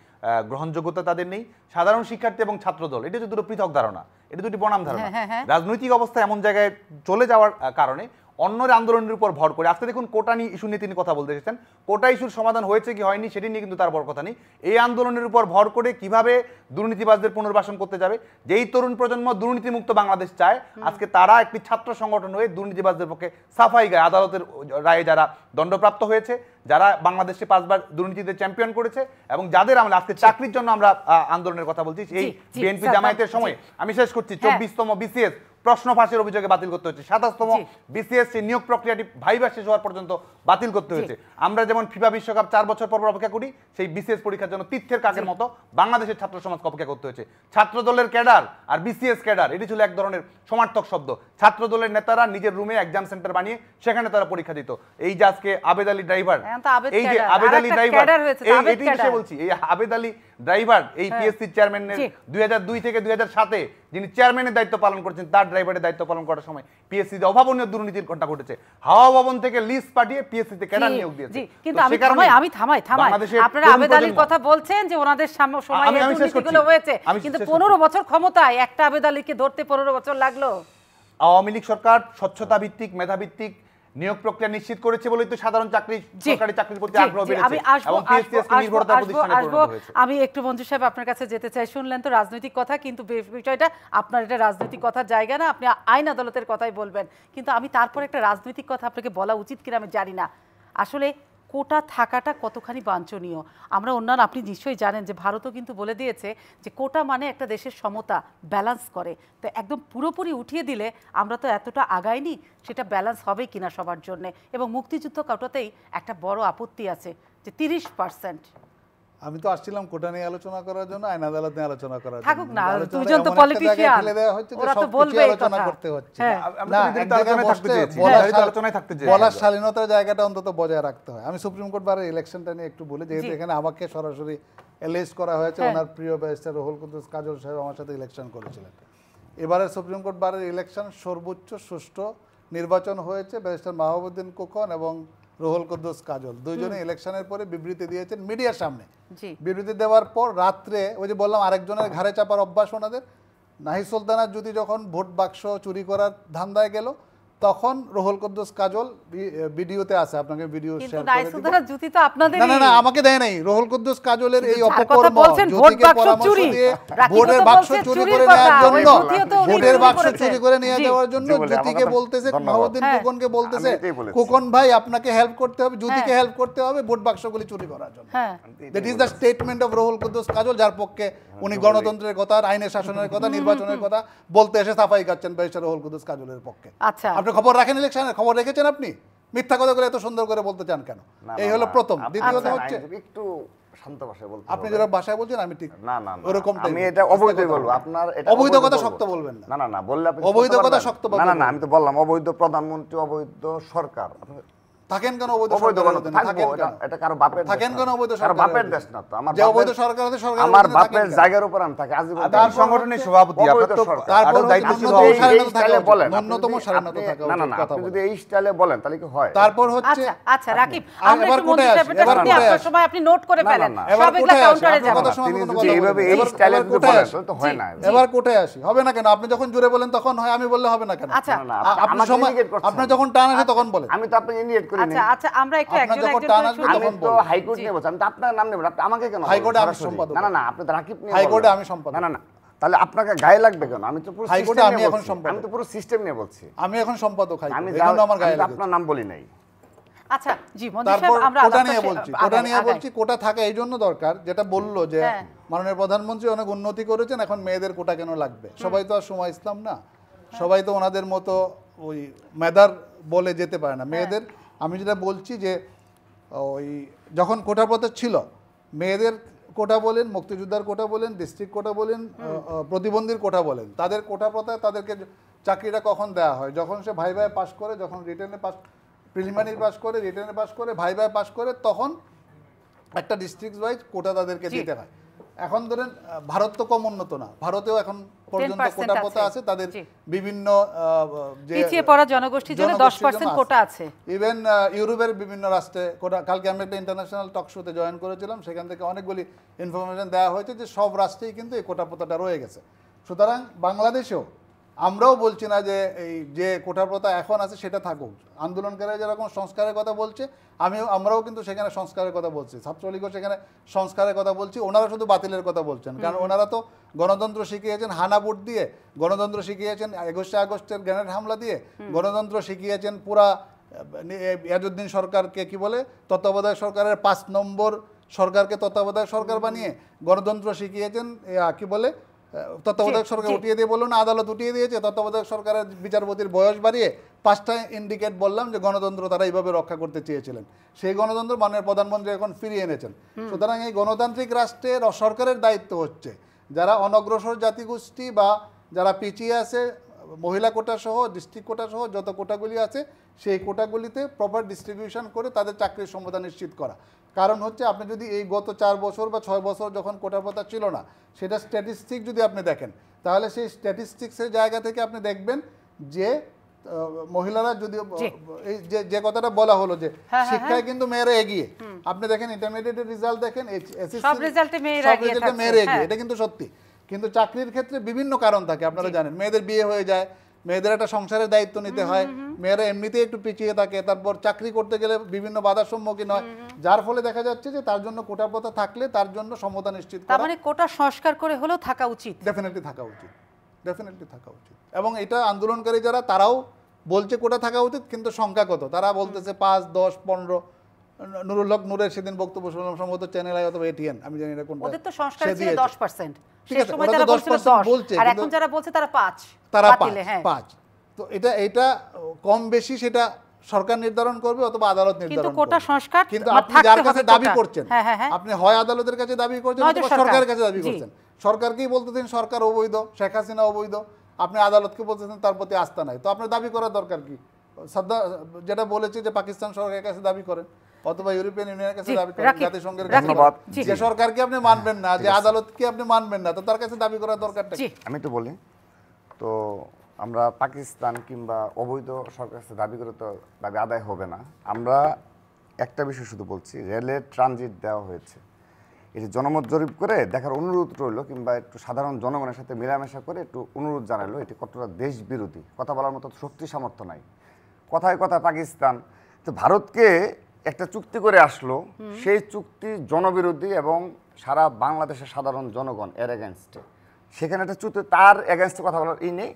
গ্রহণযোগ্যতা তাদের নেই। সাধারণ শিক্ষার্থী এবং ছাত্র দল এটা যে দুটো পৃথক ধারণা, এটা দুটি বনাম ধারণা। রাজনৈতিক অবস্থা এমন জায়গায় চলে যাওয়ার কারণে অন্যের আন্দোলনের উপর ভর করে, আজকে দেখুন কোটা ইস্যু নিয়ে তিনি কথা বলতে এসেছেন, কোটা ইস্যুর সমাধান হয়েছে কি হয়নি সেটি নিয়ে কিন্তু তার বড় কথা নেই। এই আন্দোলনের উপর ভর করে কিভাবে দুর্নীতিবাজদের পুনর্বাসন করতে যাবে, যেই তরুণ প্রজন্ম দুর্নীতিমুক্ত বাংলাদেশ চায়, আজকে তারা একটি ছাত্র সংগঠন হয়ে দুর্নীতিবাজদের পক্ষে সাফাই গায়। আদালতের রায়ে যারা দণ্ডপ্রাপ্ত হয়েছে, যারা বাংলাদেশে 5 বার দুর্নীতিতে চ্যাম্পিয়ন করেছে, এবং যাদের আমরা আজকে চাকরির জন্য আমরা আন্দোলনের কথা বলছি, এই বিএনপি জামায়াতের সময়, আমি শেষ করছি, 24তম বিসিএস প্রশ্ন ফাঁসের অভিযোগে বাতিল করতে হচ্ছে, 27তম বিসিএস নিয়োগ প্রক্রিয়াটি ভাইবা শেষ হওয়ার পর্যন্ত বাতিল করতে হয়েছে। আমরা যেমন ফিফা বিশ্বকাপ 4 বছর পর অপেক্ষা করি, সেই বিসিএস পরীক্ষার জন্য তীর্থের কাকের মতো বাংলাদেশের ছাত্র সমাজকে অপেক্ষা করতে হয়েছে। ছাত্র দলের ক্যাডার আর বিসিএস ক্যাডার, এটি ছিল এক ধরনের সমার্থক শব্দ। ছাত্র দলের নেতারা নিজের রুমে এক্সাম সেন্টার বানিয়ে সেখানে তারা পরীক্ষা দিত। এই যে আজকে আবেদ আলী ড্রাইভার, এই যে আবেদ আলী ড্রাইভার, এটি বিষয়ে বলছি, এই আবেদ আলী ড্রাইভার এই পিএসসি চেয়ারম্যানের 2002 থেকে 2007-এ যিনি চেয়ারম্যানের দায়িত্ব পালন করেছেন, তার ড্রাইভারের দায়িত্ব পালন করার সময় পিএসসিতে অভাবনীয় দুর্নীতির ঘটনা ঘটেছে। হাওয়া ভবন থেকে লিস্ট পাঠিয়ে পিএসসিতে ক্যাডার নিয়োগ দিয়েছে। কিন্তু আমি থামাই আপনারা আবেদ আলীর কথা বলছেন যে ওনাদের সময় দুর্নীতিগুলো হয়েছে, কিন্তু 15 বছর ক্ষমতায় একটা আবেদ আলীকে ধরতে 15 বছর লাগলো। আওয়ামী লীগ সরকার স্বচ্ছতা ভিত্তিক, মেধা ভিত্তিক নিয়োগ প্রক্রিয়া নিশ্চিত করেছে বলেই তো সাধারণ সরকারি চাকরির প্রতি আগ্রহ বেড়েছে এবং পিএসসি নির্ভরতা প্রতিষ্ঠানে পরিণত হয়েছে। আমি একটু মঞ্জু সাহেব আপনার কাছে যেতে চাই। শুনলেন তো রাজনৈতিক কথা, কিন্তু বিষয়টা আপনার এটা রাজনৈতিক কথার জায়গা না, আপনি আইন আদালতের কথাই বলবেন। কিন্তু আমি তারপর একটা রাজনৈতিক কথা আপনাকে বলা উচিত কিনা আমি জানি না। আসলে কোটা থাকাটা কতখানি বাঞ্ছনীয় আমরা অন্যান্য, আপনি নিশ্চয়ই জানেন যে ভারতও কিন্তু বলে দিয়েছে যে কোটা মানে একটা দেশের সমতা ব্যালেন্স করে, তো একদম পুরোপুরি উঠিয়ে দিলে আমরা তো এতটা আগাইনি, সেটা ব্যালেন্স হবে কিনা সবার জন্য। এবং মুক্তিযুদ্ধ কোটাতেই একটা বড় আপত্তি আছে যে 30%। আমি তো আসছিলাম কোটা নিয়ে আলোচনা করার জন্য, আইন আদালত নিয়ে আলোচনা করার জন্য। থাকুক না, দুজন তো পলিটিশিয়ান, ওরা তো বলবে আলোচনা করতে হচ্ছে। বলার স্বাধীনতার জায়গাটা অন্তত বজায় রাখতে হয়। আমি সুপ্রিম কোর্ট বারের ইলেকশনটা নিয়ে একটু বলি, যেহেতু এখানে আমাকে সরাসরি এলিজ করা হয়েছে। ওনার প্রিয় ব্যারিস্টার রুহুল কুদ্দুস কাজল সাহেব আমার সাথে ইলেকশন করেছিলেন। এবারের সুপ্রিম কোর্ট বারের ইলেকশন সর্বোচ্চ সুষ্ঠু নির্বাচন হয়েছে। ব্যারিস্টার মাহবুবুদ্দিন খোকন এবং রুহুল কুদ্দুস কাজল দুইজনে ইলেকশনের পরে বিবৃতি দিয়েছেন মিডিয়ার সামনে। বিবৃতি দেওয়ার পর রাত্রে, ওই যে বললাম আরেকজনের ঘাড়ে চাপার অভ্যাস ওনাদের, নাহি সুলতানার যদি যখন ভোট বাক্স চুরি করার ধান্দায় গেল, তখন রুহুল কুদ্দুস কাজল ভিডিওতে আছে, আপনাকে ভিডিও কিন্তু শেয়ার করে দিব। নাইসুদারা জুতি তো আপনাদের না না না, আমাকে দেয় নাই। রুহুল কুদ্দুস কাজলের এই যার কথা অপকর্ম, বলছেন, ভোট জ্যোতিকে বাক্স পরামর্শ চুরি। দিয়ে রাকিবও ভোটের তো বাক্স বলছে চুরি চুরির করে কথা, নেওয়ার ওই জন্য, জ্যোতিও তো ভোটের চুরি বাক্স করেছে। চুরি করে নিয়ে জি। যাওয়ার জন্য জি বলে, জ্যোতিকে আমার বলতেছে, ধন্যবাদ। মাহমুদ্দিন হ্যাঁ। খোকনকে বলতেছে, আমি এটাই বলেছি। খোকন ভাই আপনাকে হেল্প করতে হবে, জ্যোতিকে হেল্প করতে হবে ভোট বাক্সগুলি চুরি করার জন্য। হ্যাঁ that is the statement of Ruhul Quddus Kajal, যার পক্ষে উনি গণতন্ত্রের কথা, আইনের শাসনের কথা, নির্বাচনের কথা বলতে এসে সাফাই গাচ্ছেন ব্যারিস্টার রুহুল কুদ্দুস কাজলের পক্ষে। আচ্ছা আপনি খবর রাখেন, ইলেকশনের খবর রেখেছেন, আপনি মিথ্যা কথা করে এত সুন্দর করে বলতে চান কেন? না, এই না, হলো না, প্রথম। আপনি দ্বিতীয়ত আছেন হচ্ছে, আইনজীবী, একটু শান্ত ভাষায় বলতে আপনি হবে। যেটা ভাষায় বলছেন আমি ঠিক না না না, ওরকম আমি এটা অবৈধই বলবো। আপনার এটা অবৈধ কথা বলবো। শক্ত বলবেন না। না না না, বললে আপনি অবৈধ বলতে কথা পারবেন। শক্ত না না বলবেন। না, আমি তো বললাম অবৈধ প্রধানমন্ত্রী, অবৈধ সরকার। আপনি থাকেন কেন অবৈধ অবৈধ সরকারের কেন অধীনে? থাকবো? থাকেন কেন? এটা কারো বাপের থাকেন দেশ কেন না। অবৈধ কারো সরকারের বাপের অধীনে? দেশ না তো। আমার যে অবৈধ বাপের- সরকার আছে, সরকারের আমার অধীনে থাকেন বাপের কেন? জায়গার উপর আমি থাকি আজীবন। তার সাংগঠনিক সভাপতি, আপনার তো তারপর আরো দায়িত্ব ছিল ন্যূনতম অবশ্যই। স্বাধীনতা থাকা উচিত। বলেন, ন্যূনতম আপনি যদি- স্বাধীনতা আপনি- থাকা না না উচিত, না, কথা আপনি বলেন। যদি এই স্টাইলে বলেন তাহলে কি হয়? তারপর হচ্ছে, আচ্ছা আচ্ছা রাকিব, আর আমরা এবার একটু মন্ত্রী কোথায় আসি? সাহেবের এবার কাছে কোথায় আপনার আসি? সময় আপনি নোট করে না, না, ফেলেন, না। এবার সব এগুলা কোথায় আসি? কাউন্টারে আপনার যাবে। কথা সময় তিনি কোনো যদি কথা এইভাবে বলবেন। এই এবার- স্টাইলে এবার যদি কোথায় বলেন আসি? তাহলে তো হয় না। এবার কোথায় আসি? হবে না কেন? আপনি যখন জুড়ে বলেন তখন হয়, আমি বললে হবে না কেন? আচ্ছা না, না, আপনি আমাকে সময়, indicate করছেন। আপনার যখন টান আসে তখন বলেন। আমি তো আপনাকে ইন্ডিকেট করি আচ্ছা আচ্ছা আমরা একটু আপনার একজন যখন একজন টান করে আসবে শুনি। আমি তখন তো বলবো। হাইকোর্ট নিয়ে বলছি, আমি তো আপনার নাম নেব। আমাকে কেন বলবেন? হাইকোর্টে আমি সরাসরি। সম্পাদক। না না না, আপনি তো রাকিব নিয়ে হাইকোর্টে বলবেন। আমি সম্পাদক। না না না, তাহলে আপনাকে গায়ে লাগবে কেন? আমি তো পুরো হাইকোর্টে system আমি নিয়ে এখন বলছি। সম্পাদক। আমি তো পুরো সিস্টেম নিয়ে বলছি। আমি এখন সম্পাদক আমি হাইকোর্টে, যা- এই জন্য আমার গায়ে আমি তো লেগেছে। আপনার নাম বলি নাই। আচ্ছা জি মন্ত্রী তারপর সাহেব আমরা কোটা আলাপটা নিয়ে শেষ- বলছি, আগাই, কোটা নিয়ে আগাই। বলছি। কোটা থাকা এই জন্য দরকার, যেটা বললো যে হ্যাঁ। মাননীয় প্রধানমন্ত্রী অনেক উন্নতি করেছেন, এখন মেয়েদের কোটা কেন লাগবে? সবাই তো আর সময় ইসলাম না, সবাই তো ওনাদের মতো ওই মেধার বলে যেতে পারে না। মেয়েদের, আমি যেটা বলছি যে ওই যখন কোটা প্রথা ছিল, মেয়েদের কোটা বলেন, মুক্তিযোদ্ধার কোটা বলেন, ডিস্ট্রিক্ট কোটা বলেন, প্রতিবন্ধীর কোটা বলেন, তাদের কোটা প্রথায় তাদেরকে চাকরিটা কখন দেওয়া হয়? যখন সে ভাইভায় পাস করে, যখন রিটেনে পাস, প্রিলিমিনারি পাস করে, রিটেনে পাস করে, ভাইভায় পাস করে, তখন একটা ডিস্ট্রিক্ট ওয়াইজ কোটা তাদেরকে জি। দিতে হয়। এখন ধরেন ভারত তো কম উন্নত না, ভারতেও এখন পর্যন্ত 10% কোটা প্রথা আছে। আছে, তাদের জি। বিভিন্ন যে পিছিয়ে পড়া জনগোষ্ঠীর জন্য জনগোষ্ঠীর 10% জন্য কোটা আছে। ইভেন ইউরোপের বিভিন্ন রাষ্ট্রে কোটা, কালকে আমি একটা ইন্টারন্যাশনাল টক শোতে জয়েন করেছিলাম, সেখান থেকে অনেকগুলি ইনফরমেশন দেওয়া হয়েছে যে সব রাষ্ট্রেই কিন্তু এই কোটা প্রথাটা রয়ে গেছে। সুতরাং বাংলাদেশেও আমরাও বলছি না যে এই যে কোটা প্রথা এখন আছে সেটা থাকুক। আন্দোলনকারীরা যেরকম সংস্কারের কথা বলছে, আমরাও কিন্তু সেখানে সংস্কারের কথা বলছি, ছাত্রলীগও সেখানে সংস্কারের কথা বলছি। ওনারা শুধু বাতিলের কথা বলছেন, কারণ ওনারা তো গণতন্ত্র শিখিয়েছেন হানা ভোট দিয়ে, গণতন্ত্র শিখিয়েছেন 21শে আগস্টের গ্রেনেড হামলা দিয়ে, গণতন্ত্র শিখিয়েছেন পুরা ইয়াজউদ্দিন সরকারকে কি বলে তত্ত্বাবধায়ক সরকারের 5 নম্বর সরকারকে তত্ত্বাবধায়ক সরকার বানিয়ে, গণতন্ত্র শিখিয়েছেন কি বলে তত্ত্বাবধায়ক সরকার উঠিয়ে দিয়ে, বললো না আদালত উঠিয়ে দিয়েছে, তত্ত্বাবধায়ক সরকারের বিচারপতির বয়স বাড়িয়ে 5টা ইন্ডিকেট বললাম যে গণতন্ত্র তারা এইভাবে রক্ষা করতে চেয়েছিলেন। সেই গণতন্ত্র মাননীয় প্রধানমন্ত্রী এখন ফিরিয়ে এনেছেন। সুতরাং এই গণতান্ত্রিক রাষ্ট্রের সরকারের দায়িত্ব হচ্ছে যারা অনগ্রসর জাতিগোষ্ঠী বা যারা পিছিয়ে আছে, মহিলা কোটা সহ, ডিস্ট্রিক্ট কোটা সহ যত কোটাগুলি আছে, সেই কোটাগুলিতে প্রপার ডিস্ট্রিবিউশন করে তাদের চাকরির সম্ভাবনা নিশ্চিত করা। কারণ হচ্ছে আপনি যদি এই গত 4 বছর বা 6 বছর যখন কোটা প্রথা ছিল না, সেটা স্ট্যাটিস্টিক যদি আপনি দেখেন, তাহলে সেই স্ট্যাটিস্টিক্সের জায়গা থেকে আপনি দেখবেন যে মহিলারা যদি এই যে কথাটা বলা হলো যে শিক্ষায় কিন্তু মেয়েরা এগিয়ে, আপনি দেখেন ইন্টারমিডিয়েটের রেজাল্ট দেখেন, সব রেজাল্টে মেয়েরা সব এগিয়ে রেজাল্টে থাকছে, মেয়েরা এগিয়ে, হ্যাঁ। এটা কিন্তু সত্যি। কিন্তু চাকরির ক্ষেত্রে বিভিন্ন কারণ থাকে, আপনারা জানেন। মেয়েদের বিয়ে হয়ে যায়, মেয়েদের একটা সংসারের দায়িত্ব নিতে হয়, মেয়েরা এমনিতেই একটু পিছিয়ে থাকে, তারপর চাকরি করতে গেলে বিভিন্ন বাধার সম্মুখীন হয়, যার ফলে দেখা যাচ্ছে যে তার জন্য কোটা প্রথা থাকলে তার জন্য সমতা নিশ্চিত তার করা মানে কোটা সংস্কার করে হলেও থাকা উচিত। ডেফিনেটলি থাকা উচিত, ডেফিনেটলি থাকা উচিত। এবং এটা আন্দোলনকারী যারা তারাও বলছে কোটা থাকা উচিত, কিন্তু সংখ্যা কত তারা বলতেছে 5, 10, 15। নুরুল হক নূরের সেদিন বক্তব্য শুনলাম, সম্ভবত চ্যানেল আই অথবা এটিএন, আমি জানি না কোনটা। ওদের তো সংস্কার সে ছিল দিয়েছে। 10%, ঠিক সেই আছে, সময় ওরা তো তারা বলছিল 10% 10, বলছে, আর কিন্তু এখন যারা বলছে তারা 5, তারা বাতিলে, হ্যাঁ। 5। তো এটা কম বেশি সেটা সরকার নির্ধারণ করবে অথবা আদালত কিন্তু নির্ধারণ কোটা করবে। সংস্কার কিন্তু বা আপনি থাকতে যার হবে কাছে কোটা। দাবি করছেন, হ্যাঁ, হ্যাঁ, হ্যাঁ। আপনি হয় আদালতের কাছে দাবি করছেন নয়তো অথবা সরকার। সরকারের কাছে দাবি জি। করছেন। সরকারকেই বলতেছেন সরকার অবৈধ, শেখ হাসিনা অবৈধ, আপনি আদালতকে বলতেছেন তার প্রতি আস্থা নাই, তো আপনার দাবি করার দরকার কি? যেটা বলেছে যে পাকিস্তান সরকারের কাছে দাবি করেন অথবা ইউরোপিয়ান ইউনিয়নের কাছে জি, দাবি করেন, রাকিব, জাতিসংঘের রাকিব, কাছে ধন্যবাদ। জি। যে সরকারকে আপনি মানবেন না, যে আদালতকে আপনি মানবেন না, তো তার কাছে দাবি করার দরকারটা জি। কি? আমি তো বলি, তো আমরা পাকিস্তান কিংবা অবৈধ সরকার কাছে দাবি করে তো দাবি আদায় হবে না। আমরা একটা বিষয় শুধু বলছি, রেলের ট্রানজিট দেওয়া হয়েছে, এটি জনমত জরিপ করে দেখার অনুরোধ রইল, কিংবা একটু সাধারণ জনগণের সাথে মেলামেশা করে একটু অনুরোধ জানালো এটি কতটা দেশ বিরোধী। কথা বলার মতো শক্তি সামর্থ্য নাই, কথায় কথায় পাকিস্তান, তো ভারতকে একটা চুক্তি করে আসলো, সেই চুক্তি জনবিরোধী এবং সারা বাংলাদেশের সাধারণ জনগণ এর এগেনস্টে। সেখানে একটা চুক্তি, তার এগেনস্টে কথা বলার নেই,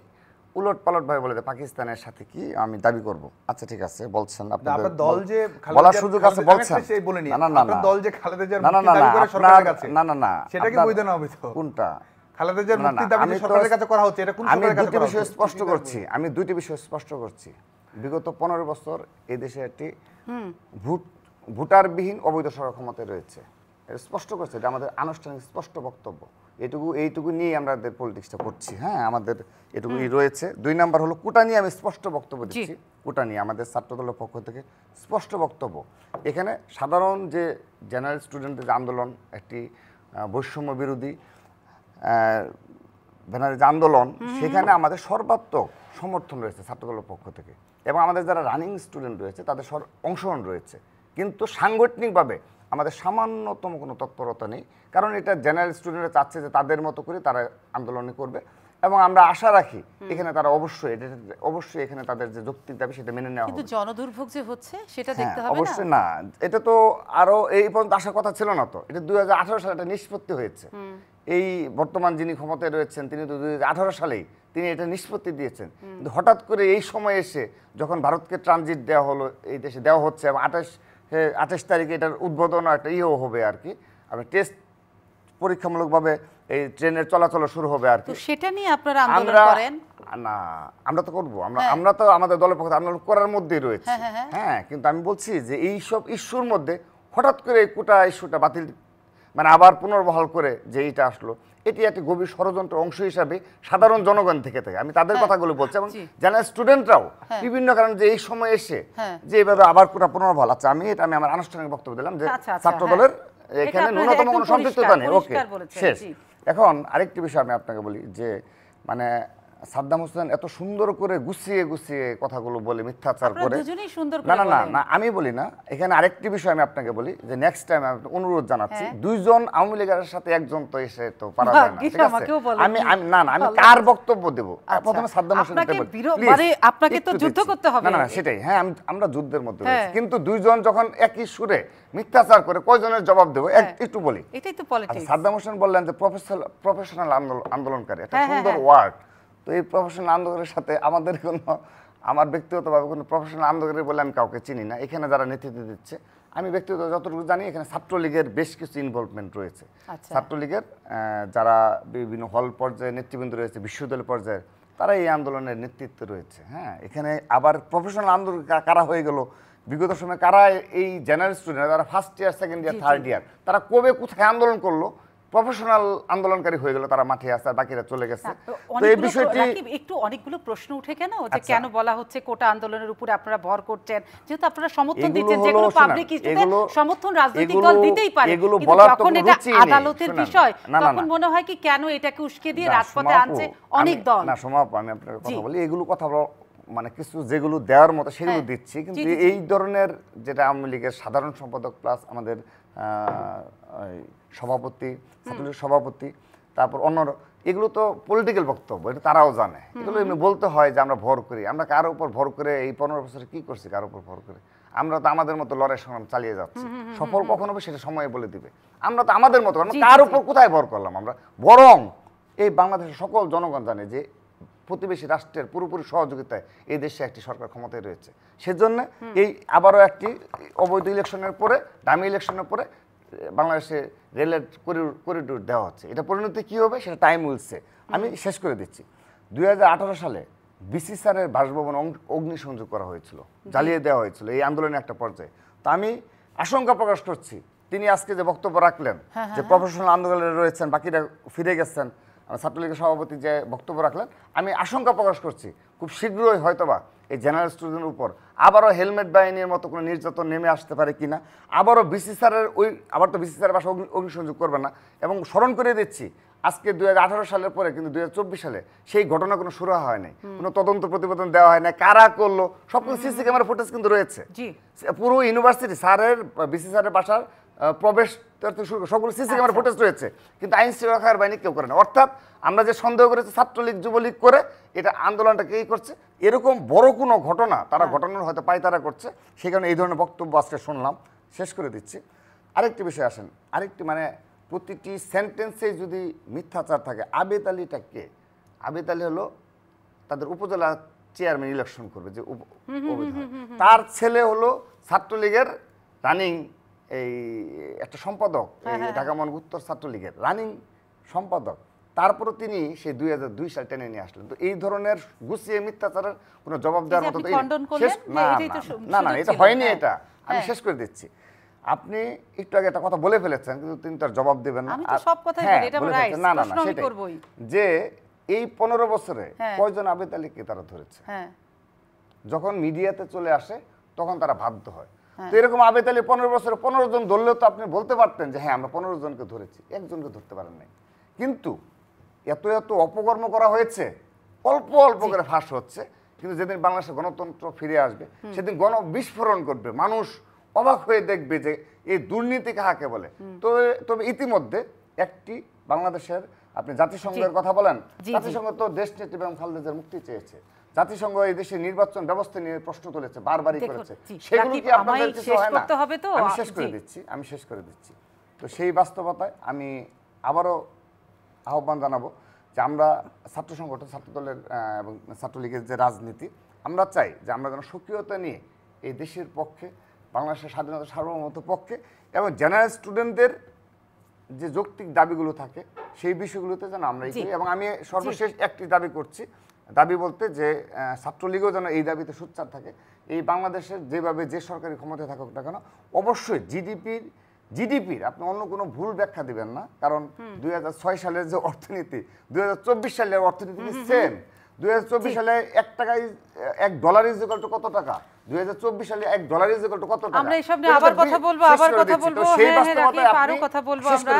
উলট পালট ভাবে বলে পাকিস্তানের সাথে কি আমি দাবি করব। আচ্ছা ঠিক আছে, বলছেন আপনার দল যে বলার সুযোগ আছে, বলছেন। না না না, দল যে খালেদা জিয়ার মুক্তি দাবি করে সরকারের কাছে, না না না, সেটা কি বৈধ না অবৈধ? কোনটা? খালেদা জিয়ার মুক্তি দাবি সরকারের কাছে করা হচ্ছে, এটা কোন সরকারের কাছে করা হচ্ছে? আমি দুইটি বিষয় স্পষ্ট করছি। বিগত 15 বছর এই দেশে একটি ভোটারবিহীন অবৈধ সরকার ক্ষমতায় রয়েছে, এটা স্পষ্ট করছে, এটা আমাদের আনুষ্ঠানিক স্পষ্ট বক্তব্য। এইটুকু নিয়ে আমাদের পলিটিক্সটা করছি। হ্যাঁ, আমাদের এটুকুই রয়েছে। 2 নাম্বার হলো কোটা নিয়ে আমি স্পষ্ট বক্তব্য দিচ্ছি। কোটা নিয়ে আমাদের ছাত্রদলের পক্ষ থেকে স্পষ্ট বক্তব্য। এখানে সাধারণ যে জেনারেল স্টুডেন্টদের যে আন্দোলন, একটি বৈষম্য বিরোধী ব্যানারের যে আন্দোলন, সেখানে আমাদের সর্বাত্মক সমর্থন রয়েছে ছাত্রদলের পক্ষ থেকে, এবং আমাদের যারা রানিং স্টুডেন্ট রয়েছে তাদের অংশগ্রহণ রয়েছে। কিন্তু সাংগঠনিকভাবে আমাদের সামান্যতম কোনো তৎপরতা নেই, কারণ এটা জেনারেল স্টুডেন্টরা চাচ্ছে যে তাদের মতো করে তারা আন্দোলন করবে, এবং আমরা আশা রাখি এখানে তারা অবশ্যই এখানে তাদের যে যৌক্তিক দাবি সেটা মেনে নেওয়া হবে। কিন্তু জনদুর্ভোগ যে হচ্ছে সেটা দেখতে হবে না? অবশ্যই না, এটা তো আরো এই পর্যন্ত আসার কথা ছিল না। তো এটা 2018 সালে একটা নিষ্পত্তি হয়েছে। এই বর্তমান যিনি ক্ষমতায় রয়েছেন তিনি তো 2018 সালেই তিনি এটা নিষ্পত্তি দিয়েছেন। কিন্তু হঠাৎ করে এই সময় এসে যখন ভারতকে ট্রানজিট দেওয়া হলো, এই দেশে দেওয়া হচ্ছে, এবং 28 তারিখে এটার উদ্বোধন একটা হবে আর কি, আপনার টেস্ট পরীক্ষামূলকভাবে এই ট্রেনের চলাচল শুরু হবে আর কি। তো সেটা নিয়ে আপনারা আন্দোলন করেন না? আমরা তো করবো, আমরা তো আমাদের দলের পক্ষে আন্দোলন করার মধ্যেই রয়েছে। হ্যাঁ, কিন্তু আমি বলছি যে এই সব ইস্যুর মধ্যে হঠাৎ করে এই কোটা ইস্যুটা বাতিল, মানে আবার পুনর্বহাল করে যে এইটা আসলো, এটি একটি গভীর ষড়যন্ত্র অংশ হিসাবে সাধারণ জনগণ থেকে আমি তাদের কথাগুলো বলছি, এবং যারা স্টুডেন্টরাও বিভিন্ন কারণে যে এই সময় এসে যে এইভাবে আবার কোটা পুনর্বহাল। আচ্ছা, আমি আমার আনুষ্ঠানিক বক্তব্য দিলাম যে ছাত্রদলের এখানে ন্যূনতম কোনো সম্পৃক্ততা নেই। ওকে, শেষ। এখন আরেকটি বিষয় আমি আপনাকে বলি যে মানে সাদ্দাম হোসেন এত সুন্দর করে গুছিয়ে কথাগুলো বলে মিথ্যাচার করে, না না না না, আমি বলি না। এখানে আরেকটি বিষয় আমি আপনাকে বলি যে নেক্সট টাইম আমি অনুরোধ জানাচ্ছি, 2 জন আওয়ামী লীগের সাথে একজন তো এসে তো পারা যায় না, ঠিক আছে? আমি আমি কার বক্তব্য দেব? প্রথমে সাদ্দাম হোসেনকে বলি, মানে আপনাকে তো যুদ্ধ করতে হবে। না না, সেটাই। হ্যাঁ, আমরা যুদ্ধের মধ্যে রয়েছি, কিন্তু 2 জন যখন একই সুরে মিথ্যাচার করে কয়জনের জবাব দেব একটু বলি। এটাই তো পলিটিক্স। সাদ্দাম হোসেন বললেন যে প্রফেশনাল আন্দোলনকারী, একটা সুন্দর ওয়ার্ড। তো এই প্রফেশনাল আন্দোলনের সাথে আমাদের আমার ব্যক্তিগতভাবে কোনো প্রফেশনাল আন্দোলনের বলে আমি কাউকে চিনি না। এখানে যারা নেতৃত্ব দিচ্ছে, আমি ব্যক্তিগত যতটুকু জানি এখানে ছাত্রলীগের বেশ কিছু ইনভলভমেন্ট রয়েছে। ছাত্রলীগের যারা বিভিন্ন হল পর্যায়ে নেতৃবৃন্দ রয়েছে, বিশ্ববিদ্যালয় পর্যায়ে, তারা এই আন্দোলনের নেতৃত্বে রয়েছে। হ্যাঁ, এখানে আবার প্রফেশনাল আন্দোলন কারা হয়ে গেল বিগত সময়ে, কারা এই জেনারেল স্টুডেন্ট, যারা first year, second year, third year, তারা কবে কোথায় আন্দোলন করলো, প্রফেশনাল আন্দোলনকারী হয়ে গেল, তারা মাঠে আছে, বাকিরা চলে গেছে। তো এই বিষয়টি একটু অনেকগুলো প্রশ্ন উঠে কেন যে কেন বলা হচ্ছে কোটা আন্দোলনের উপরে আপনারা ভর করছেন, যেহেতু আপনারা সমর্থন দিচ্ছেন, যেগুলো পাবলিক ইস্যুতে সমর্থন রাজনৈতিক দল দিতেই পারে, কিন্তু যখন এটা আদালতের বিষয় তখন মনে হয় কি কেন এটাকে উস্কে দিয়ে রাজপথে আনছে অনেক দল। না সমাপ, আমি আপনার কথা বলি, এগুলো কথা মানে কিছু যেগুলো দেওয়ার মতো সেগুলো দিচ্ছি, কিন্তু এই ধরনের যেটা আওয়ামী লীগের সাধারণ সম্পাদক প্লাস আমাদের সভাপতি, ছাত্রলীগের সভাপতি, তারপর অন্যরা, এগুলো তো পলিটিক্যাল বক্তব্য, এটা তারাও জানে। এগুলো এমনি বলতে হয় যে আমরা ভর করি, আমরা কারোর উপর ভর করে এই 15 বছরে কি করছি, কারোর উপর ভর করে? আমরা তো আমাদের মতো লড়াই সংগ্রাম চালিয়ে যাচ্ছি। সফল কখন হবে সেটা সময় বলে দিবে। আমরা তো আমাদের মতো, কার উপর কোথায় ভর করলাম আমরা? বরং এই বাংলাদেশের সকল জনগণ জানে যে প্রতিবেশী রাষ্ট্রের পুরোপুরি সহযোগিতায় এই দেশে একটি সরকার ক্ষমতায় রয়েছে। সেজন্য এই আবারও একটি অবৈধ ইলেকশনের পরে, দামি ইলেকশনের পরে বাংলাদেশে রেলের করিডোর দেওয়া হচ্ছে। এটা পরিণতি কী হবে সেটা টাইম উইলসে। আমি শেষ করে দিচ্ছি। 2018 সালে বিসি স্যারের বাসভবন অগ্নিসংযোগ করা হয়েছিল, জ্বালিয়ে দেওয়া হয়েছিল এই আন্দোলনের একটা পর্যায়ে। তো আমি আশঙ্কা প্রকাশ করছি তিনি আজকে যে বক্তব্য রাখলেন যে প্রফেশনাল আন্দোলনে রয়েছেন, বাকিরা ফিরে গেছেন, ছাত্রলীগের সভাপতি যে বক্তব্য রাখলেন, আমি আশঙ্কা প্রকাশ করছি খুব শীঘ্রই হয়তোবা এই জেনারেল স্টুডেন্টের উপর আবারও হেলমেট বাহিনীর মতো কোনো নির্যাতন নেমে আসতে পারে কিনা, আবারও বিসি স্যারের আবার তো বিসি স্যারের বাসা অগ্নিসংযোগ করবে না। এবং স্মরণ করে দিচ্ছি, আজকে 2018 সালের পরে কিন্তু 2024 সালে সেই ঘটনা কোনো শুরু হয়নি, কোনো তদন্ত প্রতিবেদন দেওয়া হয় না, কারা করলো সব কিছু সিসি ক্যামেরা ফুটেজ কিন্তু রয়েছে। পুরো ইউনিভার্সিটি স্যারের, বিসি স্যারের বাসার প্রবেশ থেকে শুরু করে সবগুলো সিসি ক্যামেরা ফুটেজ রয়েছে, কিন্তু আইন শৃঙ্খলা বাহিনী কেউ করে না। অর্থাৎ আমরা যে সন্দেহ করেছি ছাত্রলীগ যুবলীগ করে এটা আন্দোলনটাকে এই করছে, এরকম বড় কোনো ঘটনা তারা ঘটনার হয়তো পায়তারা করছে, সেই কারণে এই ধরনের বক্তব্য আজকে শুনলাম। শেষ করে দিচ্ছি, আরেকটি বিষয় আসেন, আরেকটি মানে প্রতিটি সেন্টেন্সে যদি মিথ্যাচার থাকে। আবেদ আলীটা কে? আবেদ আলী হলো তাদের উপজেলা চেয়ারম্যান ইলেকশন করবে যে তার ছেলে হলো ছাত্রলীগের রানিং এই একটা সম্পাদক, ঢাকা মহানগর উত্তর ছাত্রলীগের রানিং সম্পাদক। তারপরে তিনি সেই 2002 সাল টেনে নিয়ে আসলেন। তো এই ধরনের গুছিয়ে মিথ্যাচারের কোনো জবাব দেওয়ার মতো না, এটা হয়নি। এটা আমি শেষ করে দিচ্ছি। আপনি একটু আগে একটা কথা বলে ফেলেছেন, কিন্তু তিনি তার জবাব দেবেন না। না না না, সেটাই যে এই 15 বছরে কয়জন আবেদ আলীকে তারা ধরেছে? যখন মিডিয়াতে চলে আসে তখন তারা বাধ্য হয়। তো এরকম আবেদ আলী 15 বছরে 15 জন ধরলেও তো আপনি বলতে পারতেন যে হ্যাঁ আমরা 15 জনকে ধরেছি, একজনকে ধরতে পারেন নাই। কিন্তু এত এত অপকর্ম করা হয়েছে, অল্প অল্প করে ফাঁস হচ্ছে। কিন্তু যেদিন বাংলাদেশে গণতন্ত্র ফিরে আসবে সেদিন গণবিস্ফোরণ করবে, মানুষ অবাক হয়ে দেখবে যে এই দুর্নীতি কাকে বলে। তবে ইতিমধ্যে একটি বাংলাদেশের, আপনি জাতিসংঘের কথা বলেন, জাতিসংঘ তো দেশ নেত্রী বেগম খালেদার মুক্তি চেয়েছে, জাতিসংঘ এই দেশের নির্বাচন ব্যবস্থা নিয়ে প্রশ্ন তুলেছে, বারবারই করেছে। সেগুলো কি আপনাদের কিছু হয় না? আমি শেষ করে দিচ্ছি। তো সেই বাস্তবতায় আমি আবারও আহ্বান জানাবো যে আমরা ছাত্র সংগঠন, ছাত্রদলের এবং ছাত্রলীগের যে রাজনীতি, আমরা চাই যে আমরা যেন সক্রিয়তা নিয়ে এই দেশের পক্ষে, বাংলাদেশের স্বাধীনতা সার্বভৌমত্বের পক্ষে এবং জেনারেল স্টুডেন্টদের যে যৌক্তিক দাবিগুলো থাকে সেই বিষয়গুলোতে যেন আমরা করি। এবং আমি সর্বশেষ একটি দাবি করছি, দাবি বলতে যে ছাত্রলীগও যেন এই দাবিতে সোচ্চার থাকে। এই বাংলাদেশের যেভাবে যে সরকারি ক্ষমতায় থাকুক না কেন, অবশ্যই জিডিপির আপনি অন্য কোনো ভুল ব্যাখ্যা দিবেন না। কারণ 2006 সালের যে অর্থনীতি, 2024 সালের অর্থনীতি সেম। 2024 সালে $1 ইজ ইকুয়াল টু কত টাকা? 2024 সালে $1 ইজ ইকুয়াল টু কত টাকা? আমরা এইসব নিয়ে আবার কথা বলবো। সেই বাস্তবতায় আরো কথা বলবো আমরা।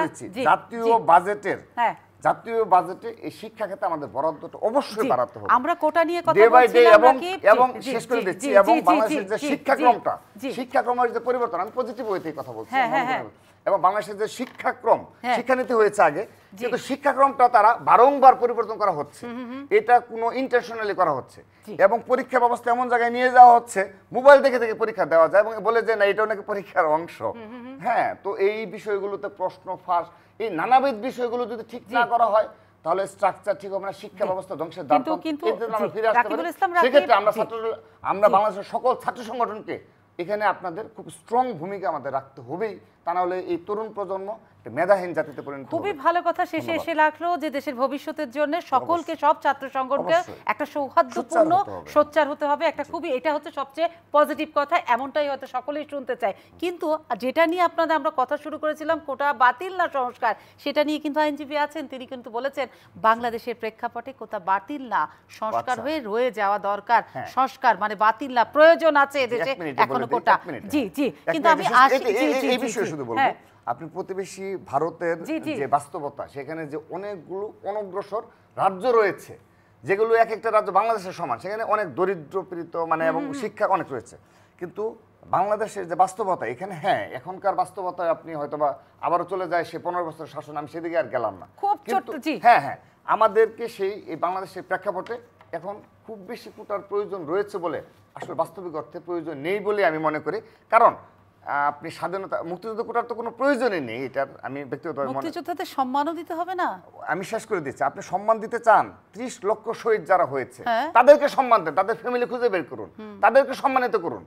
জাতীয় বাজেটে এই শিক্ষা ক্ষেত্রে আমাদের বরাদ্দটা অবশ্যই বাড়াতে হবে। আমরা কোটা নিয়ে কথা বলছিলাম এবং শেষ করে দিচ্ছি, এবং বাংলাদেশের যে শিক্ষাক্রমের যে পরিবর্তন, আমি পজিটিভ ওয়েতেই কথা বলছি, এবং বাংলাদেশের যে শিক্ষাক্রম, শিক্ষানীতি হয়েছে আগে, কিন্তু শিক্ষাক্রমটা তারা বারংবার পরিবর্তন করা হচ্ছে, এটা কোনো ইন্টেনশনালি করা হচ্ছে। এবং পরীক্ষা ব্যবস্থা এমন জায়গায় নিয়ে যাওয়া হচ্ছে, মোবাইল দেখে দেখে পরীক্ষা দেওয়া যায় এবং বলে যে না এটাও নাকি পরীক্ষার অংশ। হ্যাঁ, তো এই বিষয়গুলোতে প্রশ্ন ফাঁস, এই নানাবিধ বিষয়গুলো যদি ঠিক না করা হয় তাহলে স্ট্রাকচার ঠিক হবে না, শিক্ষা ব্যবস্থা ধ্বংসের দ্বার আমরা ফিরে আসতে পারি। সেক্ষেত্রে আমরা বাংলাদেশের সকল ছাত্র সংগঠনকে এখানে আপনাদের খুব স্ট্রং ভূমিকা আমাদের রাখতে হবেই, তা না হলে এই তরুণ প্রজন্ম মেধাহীন জাতিতে পরিণত হবে। খুবই ভালো কথা শেষে এসে লাগলো যে দেশের ভবিষ্যতের জন্য সকলকে, সব ছাত্র সংগঠনকে একটা সৌহার্দ্যপূর্ণ সোচ্চার হতে হবে। একটা খুবই, এটা হচ্ছে সবচেয়ে পজিটিভ কথা, এমনটাই হয়তো সকলেই শুনতে চায়। কিন্তু যেটা নিয়ে আমরা কথা শুরু করেছিলাম, কোটা বাতিল না সংস্কার, সেটা নিয়ে কিন্তু আইনজীবী আছেন, তিনি কিন্তু বলেছেন বাংলাদেশের প্রেক্ষাপটে কোটা বাতিল না, সংস্কার হয়ে রয়ে যাওয়া দরকার। সংস্কার মানে বাতিল না, প্রয়োজন আছে এদেশে এখনো কোটা। জি জি, কিন্তু আমি এই বিষয়ে শুধু বলবো, আপনি প্রতিবেশী ভারতের যে বাস্তবতা, সেখানে যে অনেকগুলো অনগ্রসর রাজ্য রয়েছে, যেগুলো এক একটা রাজ্য বাংলাদেশের সমান, সেখানে অনেক দরিদ্রপীড়িত মানে এবং শিক্ষা অনেক রয়েছে। কিন্তু বাংলাদেশের যে বাস্তবতা এখানে, হ্যাঁ এখনকার বাস্তবতায় আপনি হয়তোবা আবারও চলে যায় সে 15 বছর শাসন, আমি সেদিকে আর গেলাম না। হ্যাঁ হ্যাঁ, আমাদেরকে সেই এই বাংলাদেশের প্রেক্ষাপটে এখন খুব বেশি কোটার প্রয়োজন রয়েছে বলে, আসলে বাস্তবিক অর্থে প্রয়োজন নেই বলে আমি মনে করি। কারণ আপনি স্বাধীনতা, মুক্তিযুদ্ধ কোটার তো কোনো প্রয়োজনই নেই, এটার আমি ব্যক্তিগতভাবে মুক্তিযোদ্ধাদের সম্মানও দিতে হবে না। আমি শেষ করে দিচ্ছি, আপনি সম্মান দিতে চান, 30 লক্ষ শহীদ যারা হয়েছে তাদেরকে সম্মান দেন, তাদের ফ্যামিলি খুঁজে বের করুন, তাদেরকে সম্মানিত করুন।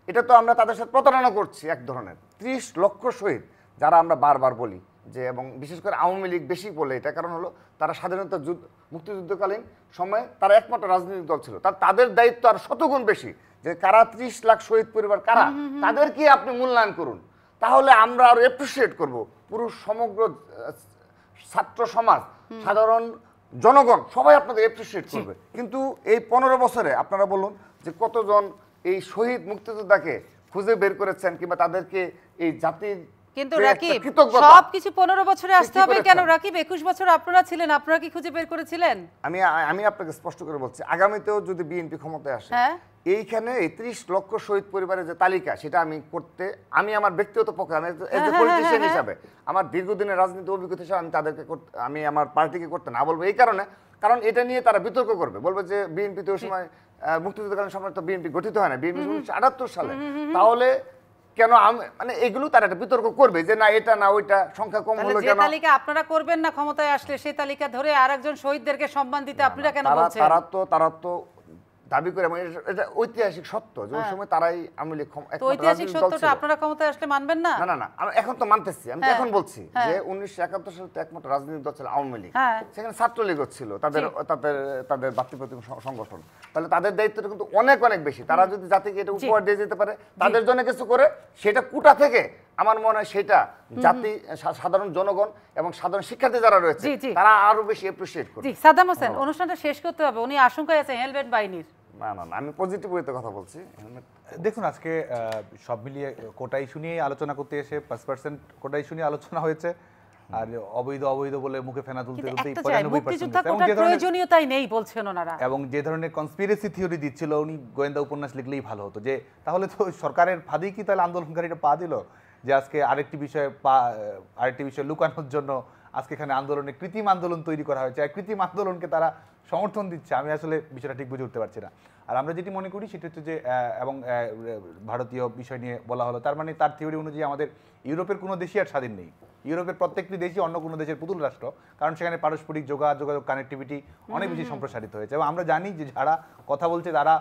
এটা তো আমরা তাদের সাথে প্রতারণা করছি এক ধরনের। 30 লক্ষ শহীদ যারা আমরা বারবার বলি যে, এবং বিশেষ করে আওয়ামী লীগ বেশি বলে, এটা কারণ হলো তারা স্বাধীনতা মুক্তিযুদ্ধকালীন সময়ে তারা একমাত্র রাজনৈতিক দল ছিল, তাদের দায়িত্ব আর শতগুণ বেশি যে কারা 30 লাখ শহীদ পরিবার কারা, তাদেরকে আপনি মূল্যায়ন করুন, তাহলে আমরা আরো অ্যাপ্রিসিয়েট করব। পুরো সমগ্র ছাত্র সমাজ, সাধারণ জনগণ সবাই আপনাদের অ্যাপ্রিসিয়েট করবে। কিন্তু এই 15 বছরে আপনারা বলুন যে কতজন এই শহীদ মুক্তিযোদ্ধাকে খুঁজে বের করেছেন, কিংবা তাদেরকে এই জাতির, কিন্তু রাকিব সবকিছু 15 বছরে আসতে হবে কেন? রাকিব 21 বছর আপনারা ছিলেন, আপনারা কি খুঁজে বের করেছিলেন? আমি আপনাকে স্পষ্ট করে বলছি, আগামীতেও যদি বিএনপি ক্ষমতায় আসে, এইখানে 30 লক্ষ শহীদ পরিবারের যে তালিকা সেটা আমি করতে, আমি আমার ব্যক্তিগত পক্ষে, আমি পলিটিশিয়ান হিসাবে আমার দীর্ঘদিনের রাজনীতি অভিজ্ঞতা হিসাবে আমি তাদেরকে আমি আমার পার্টিকে করতে না বলবো এই কারণে, কারণ এটা নিয়ে তারা বিতর্ক করবে, বলবে যে বিএনপি তো ওই সময় মুক্তিযুদ্ধকালীন সময় তো বিএনপি গঠিত হয় না, বিএনপি 1978 সালে, তাহলে কেন মানে এগুলো তারা একটা বিতর্ক করবে যে না এটা না ওইটা, সংখ্যা কম হলো যে কেন। তালিকা আপনারা করবেন না ক্ষমতায় আসলে, সেই তালিকা ধরে আরেকজন শহীদদেরকে সম্মান দিতে আপনারা কেন বলছেন? তারা তো দাবি করে, এটা ঐতিহাসিক সত্য যে ওই সময় তারাই আওয়ামী লীগ তো ঐতিহাসিক সত্যটা আপনারা ক্ষমতায় আসলে মানবেন না? না না আমি এখন তো মানতেছি, আমি তো এখন বলছি যে 1971 সালে তো একমাত্র রাজনৈতিক দল ছিল আওয়ামী লীগ, সেখানে ছাত্রলীগও ছিল, তাদের ভাতৃপ্রতিম সংগঠন, তাহলে তাদের দায়িত্বটা কিন্তু অনেক অনেক বেশি। তারা যদি জাতিকে এটা উপহার দিয়ে যেতে পারে, তাদের জন্য কিছু করে, সেটা কোটা থেকে আমার মনে হয় সেটা জাতি, সাধারণ জনগণ এবং সাধারণ শিক্ষার্থী যারা রয়েছে তারা আরো বেশি অ্যাপ্রিশিয়েট করবে। জি সাদ্দাম হোসেন, অনুষ্ঠানটা শেষ করতে হবে, উনি আশঙ্কায় আছে হেলমেট বাহিনীর। না না আমি পজিটিভ ওয়েতে কথা বলছি। দেখুন আজকে সব মিলিয়ে কোটা ইস্যু নিয়ে আলোচনা করতে এসে 5% কোটা ইস্যু নিয়ে আলোচনা হয়েছে, আর অবৈধ বলে মুখে ফেনা তুলতে তুলতে 95% প্রয়োজনীয়তাই নেই বলছেন ওনারা, এবং যে ধরনের কনস্পিরেসি থিওরি দিচ্ছিল উনি গোয়েন্দা উপন্যাস লিখলেই ভালো হতো, যে তাহলে তো সরকারের ফাঁদেই কি তাহলে আন্দোলনকারীরা পা দিল, যে আজকে আরেকটি বিষয় লুকানোর জন্য আজকে এখানে আন্দোলনে কৃত্রিম আন্দোলন তৈরি করা হয়েছে, আর কৃত্রিম আন্দোলনকে তারা সমর্থন দিচ্ছে। আমি আসলে বিষয়টা ঠিক বুঝে উঠতে পারছি না। আর আমরা যেটি মনে করি সেটা হচ্ছে যে, এবং ভারতীয় বিষয় নিয়ে বলা হলো, তার মানে তার থিওরি অনুযায়ী আমাদের ইউরোপের কোনো দেশই আর স্বাধীন নেই, ইউরোপের প্রত্যেকটি দেশই অন্য কোনো দেশের পুতুল রাষ্ট্র, কারণ সেখানে পারস্পরিক যোগাযোগ কানেক্টিভিটি অনেক বেশি সম্প্রসারিত হয়েছে। এবং আমরা জানি যে যারা কথা বলছে তারা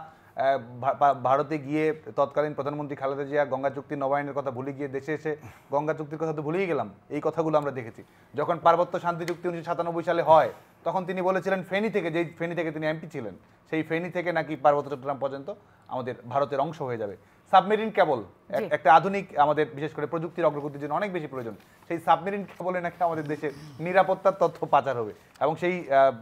ভারতে গিয়ে তৎকালীন প্রধানমন্ত্রী খালেদা জিয়া গঙ্গা চুক্তি নবায়নের কথা ভুলে গিয়ে দেশে এসে গঙ্গা চুক্তির কথা তো ভুলেই গেলাম, এই কথাগুলো আমরা দেখেছি। যখন পার্বত্য শান্তি চুক্তি 1997 সালে হয়, তখন তিনি বলেছিলেন ফেনী থেকে, যেই ফেনী থেকে তিনি এমপি ছিলেন, সেই ফেনী থেকে নাকি পার্বত্য চট্টগ্রাম পর্যন্ত আমাদের ভারতের অংশ হয়ে যাবে। সাবমেরিন কেবল একটা আধুনিক, আমাদের বিশেষ করে প্রযুক্তির অগ্রগতির জন্য অনেক বেশি প্রয়োজন, সেই সাবমেরিন কেবলে নাকি আমাদের দেশের নিরাপত্তার তথ্য পাচার হবে, এবং সেই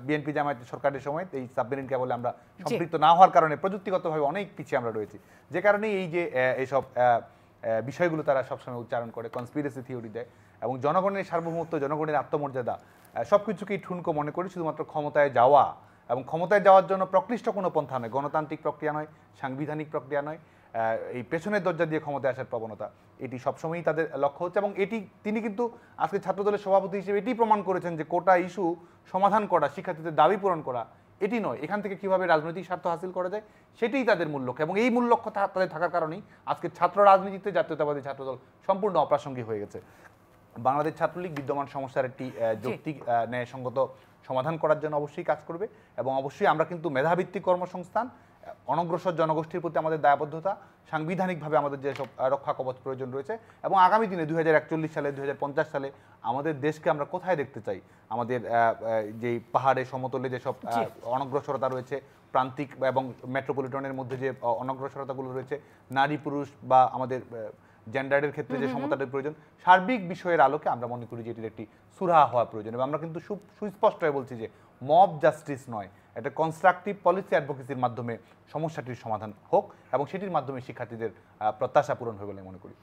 বিএনপি জামায়াত সরকারের সময় এই সাবমেরিন কেবলে আমরা সম্পৃক্ত না হওয়ার কারণে প্রযুক্তিগতভাবে অনেক পিছিয়ে আমরা রয়েছি, যে কারণে এই যে এইসব বিষয়গুলো তারা সবসময় উচ্চারণ করে, কনস্পিরেসি থিওরি দেয়, এবং জনগণের সার্বভৌমত্ব, জনগণের আত্মমর্যাদা সব কিছুকেই ঠুনকো মনে করি শুধুমাত্র ক্ষমতায় যাওয়া, এবং ক্ষমতায় যাওয়ার জন্য প্রকৃষ্ট কোনো পন্থা নয়, গণতান্ত্রিক প্রক্রিয়া নয়, সাংবিধানিক প্রক্রিয়া নয়, এই পেছনের দরজা দিয়ে ক্ষমতায় আসার প্রবণতা, এটি সবসময়ই তাদের লক্ষ্য হচ্ছে। এবং এটি তিনি কিন্তু আজকে ছাত্রদলের সভাপতি হিসেবে এটি প্রমাণ করেছেন যে কোটা ইস্যু সমাধান করা, শিক্ষার্থীদের দাবি পূরণ করা এটি নয়, এখান থেকে কিভাবে রাজনৈতিক স্বার্থ হাসিল করা যায় সেটাই তাদের মূল লক্ষ্য, এবং এই মূল লক্ষ্য তাদের থাকার কারণেই আজকে ছাত্র রাজনীতিতে জাতীয়তাবাদী ছাত্রদল সম্পূর্ণ অপ্রাসঙ্গিক হয়ে গেছে। বাংলাদেশ ছাত্রলীগ বিদ্যমান সমস্যার একটি যৌক্তিক ন্যায়সঙ্গত সমাধান করার জন্য অবশ্যই কাজ করবে, এবং অবশ্যই আমরা কিন্তু মেধাভিত্তিক কর্মসংস্থান, অনগ্রসর জনগোষ্ঠীর প্রতি আমাদের দায়বদ্ধতা, সাংবিধানিকভাবে আমাদের যেসব রক্ষা কবচ প্রয়োজন রয়েছে, এবং আগামী দিনে 2041 সালে 2050 সালে আমাদের দেশকে আমরা কোথায় দেখতে চাই, আমাদের যেই পাহাড়ে সমতলে যেসব অনগ্রসরতা রয়েছে, প্রান্তিক এবং মেট্রোপলিটনের মধ্যে যে অনগ্রসরতাগুলো রয়েছে, নারী পুরুষ বা আমাদের জেন্ডারের ক্ষেত্রে যে সমতাটার প্রয়োজন, সার্বিক বিষয়ের আলোকে আমরা মনে করি যে এটির একটি সুরাহা হওয়া প্রয়োজন। এবং আমরা কিন্তু সুস্পষ্ট হয়ে বলছি যে মব জাস্টিস নয়, একটা কনস্ট্রাকটিভ পলিসি অ্যাডভোকেসির মাধ্যমে সমস্যাটির সমাধান হোক, এবং সেটির মাধ্যমে শিক্ষার্থীদের প্রত্যাশা পূরণ হবে বলে মনে করি।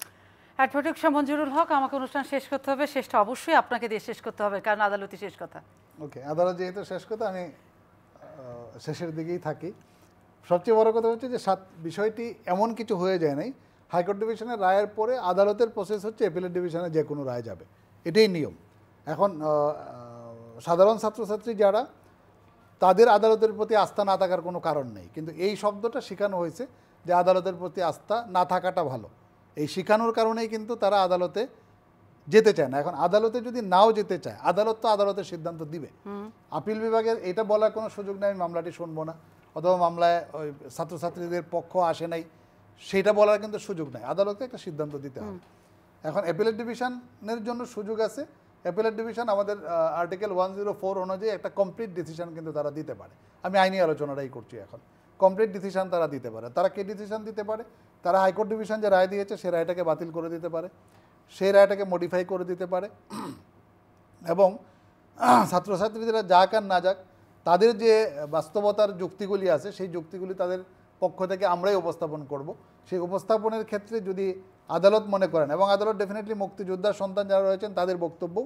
অ্যাডভোকেট মঞ্জুরুল হক, আমাকে অনুষ্ঠান শেষ করতে হবে, শেষটা অবশ্যই আপনাকে দিয়ে শেষ করতে হবে, কারণ আদালতই শেষ কথা। ওকে, আদালত যেহেতু শেষ কথা, আমি শেষের দিকেই থাকি। সবচেয়ে বড় কথা হচ্ছে যে বিষয়টি এমন কিছু হয়ে যায় নাই, হাইকোর্ট ডিভিশনের রায়ের পরে আদালতের প্রসেস হচ্ছে অ্যাপিলেট ডিভিশনে যে কোনো রায় যাবে, এটাই নিয়ম। এখন সাধারণ ছাত্রছাত্রী যারা, তাদের আদালতের প্রতি আস্থা না থাকার কোনো কারণ নেই, কিন্তু এই শব্দটা শেখানো হয়েছে যে আদালতের প্রতি আস্থা না থাকাটা ভালো, এই শেখানোর কারণেই কিন্তু তারা আদালতে যেতে চায় না। এখন আদালতে যদি নাও যেতে চায়, আদালত তো আদালতের সিদ্ধান্ত দিবে, আপিল বিভাগের এটা বলার কোনো সুযোগ নেই আমি মামলাটি শুনবো না, অথবা মামলায় ওই ছাত্রছাত্রীদের পক্ষ আসে নাই সেটা বলার কিন্তু সুযোগ নাই, আদালতে একটা সিদ্ধান্ত দিতে হবে। এখন অ্যাপিলেট ডিভিশনের জন্য সুযোগ আছে, অ্যাপিলেট ডিভিশন আমাদের আর্টিকেল 104 অনুযায়ী একটা কমপ্লিট ডিসিশন কিন্তু তারা দিতে পারে। আমি আইনি আলোচনাটাই করছি, এখন কমপ্লিট ডিসিশন তারা দিতে পারে। তারা কে ডিসিশন দিতে পারে? তারা হাইকোর্ট ডিভিশন যে রায় দিয়েছে সেই রায়টাকে বাতিল করে দিতে পারে, সেই রায়টাকে মডিফাই করে দিতে পারে, এবং ছাত্রছাত্রীরা যাক আর না যাক, তাদের যে বাস্তবতার যুক্তিগুলি আছে সেই যুক্তিগুলি তাদের পক্ষ থেকে আমরাই উপস্থাপন করব। সেই উপস্থাপনের ক্ষেত্রে যদি আদালত মনে করেন, এবং আদালত ডেফিনেটলি মুক্তিযোদ্ধার সন্তান যারা রয়েছেন তাদের বক্তব্য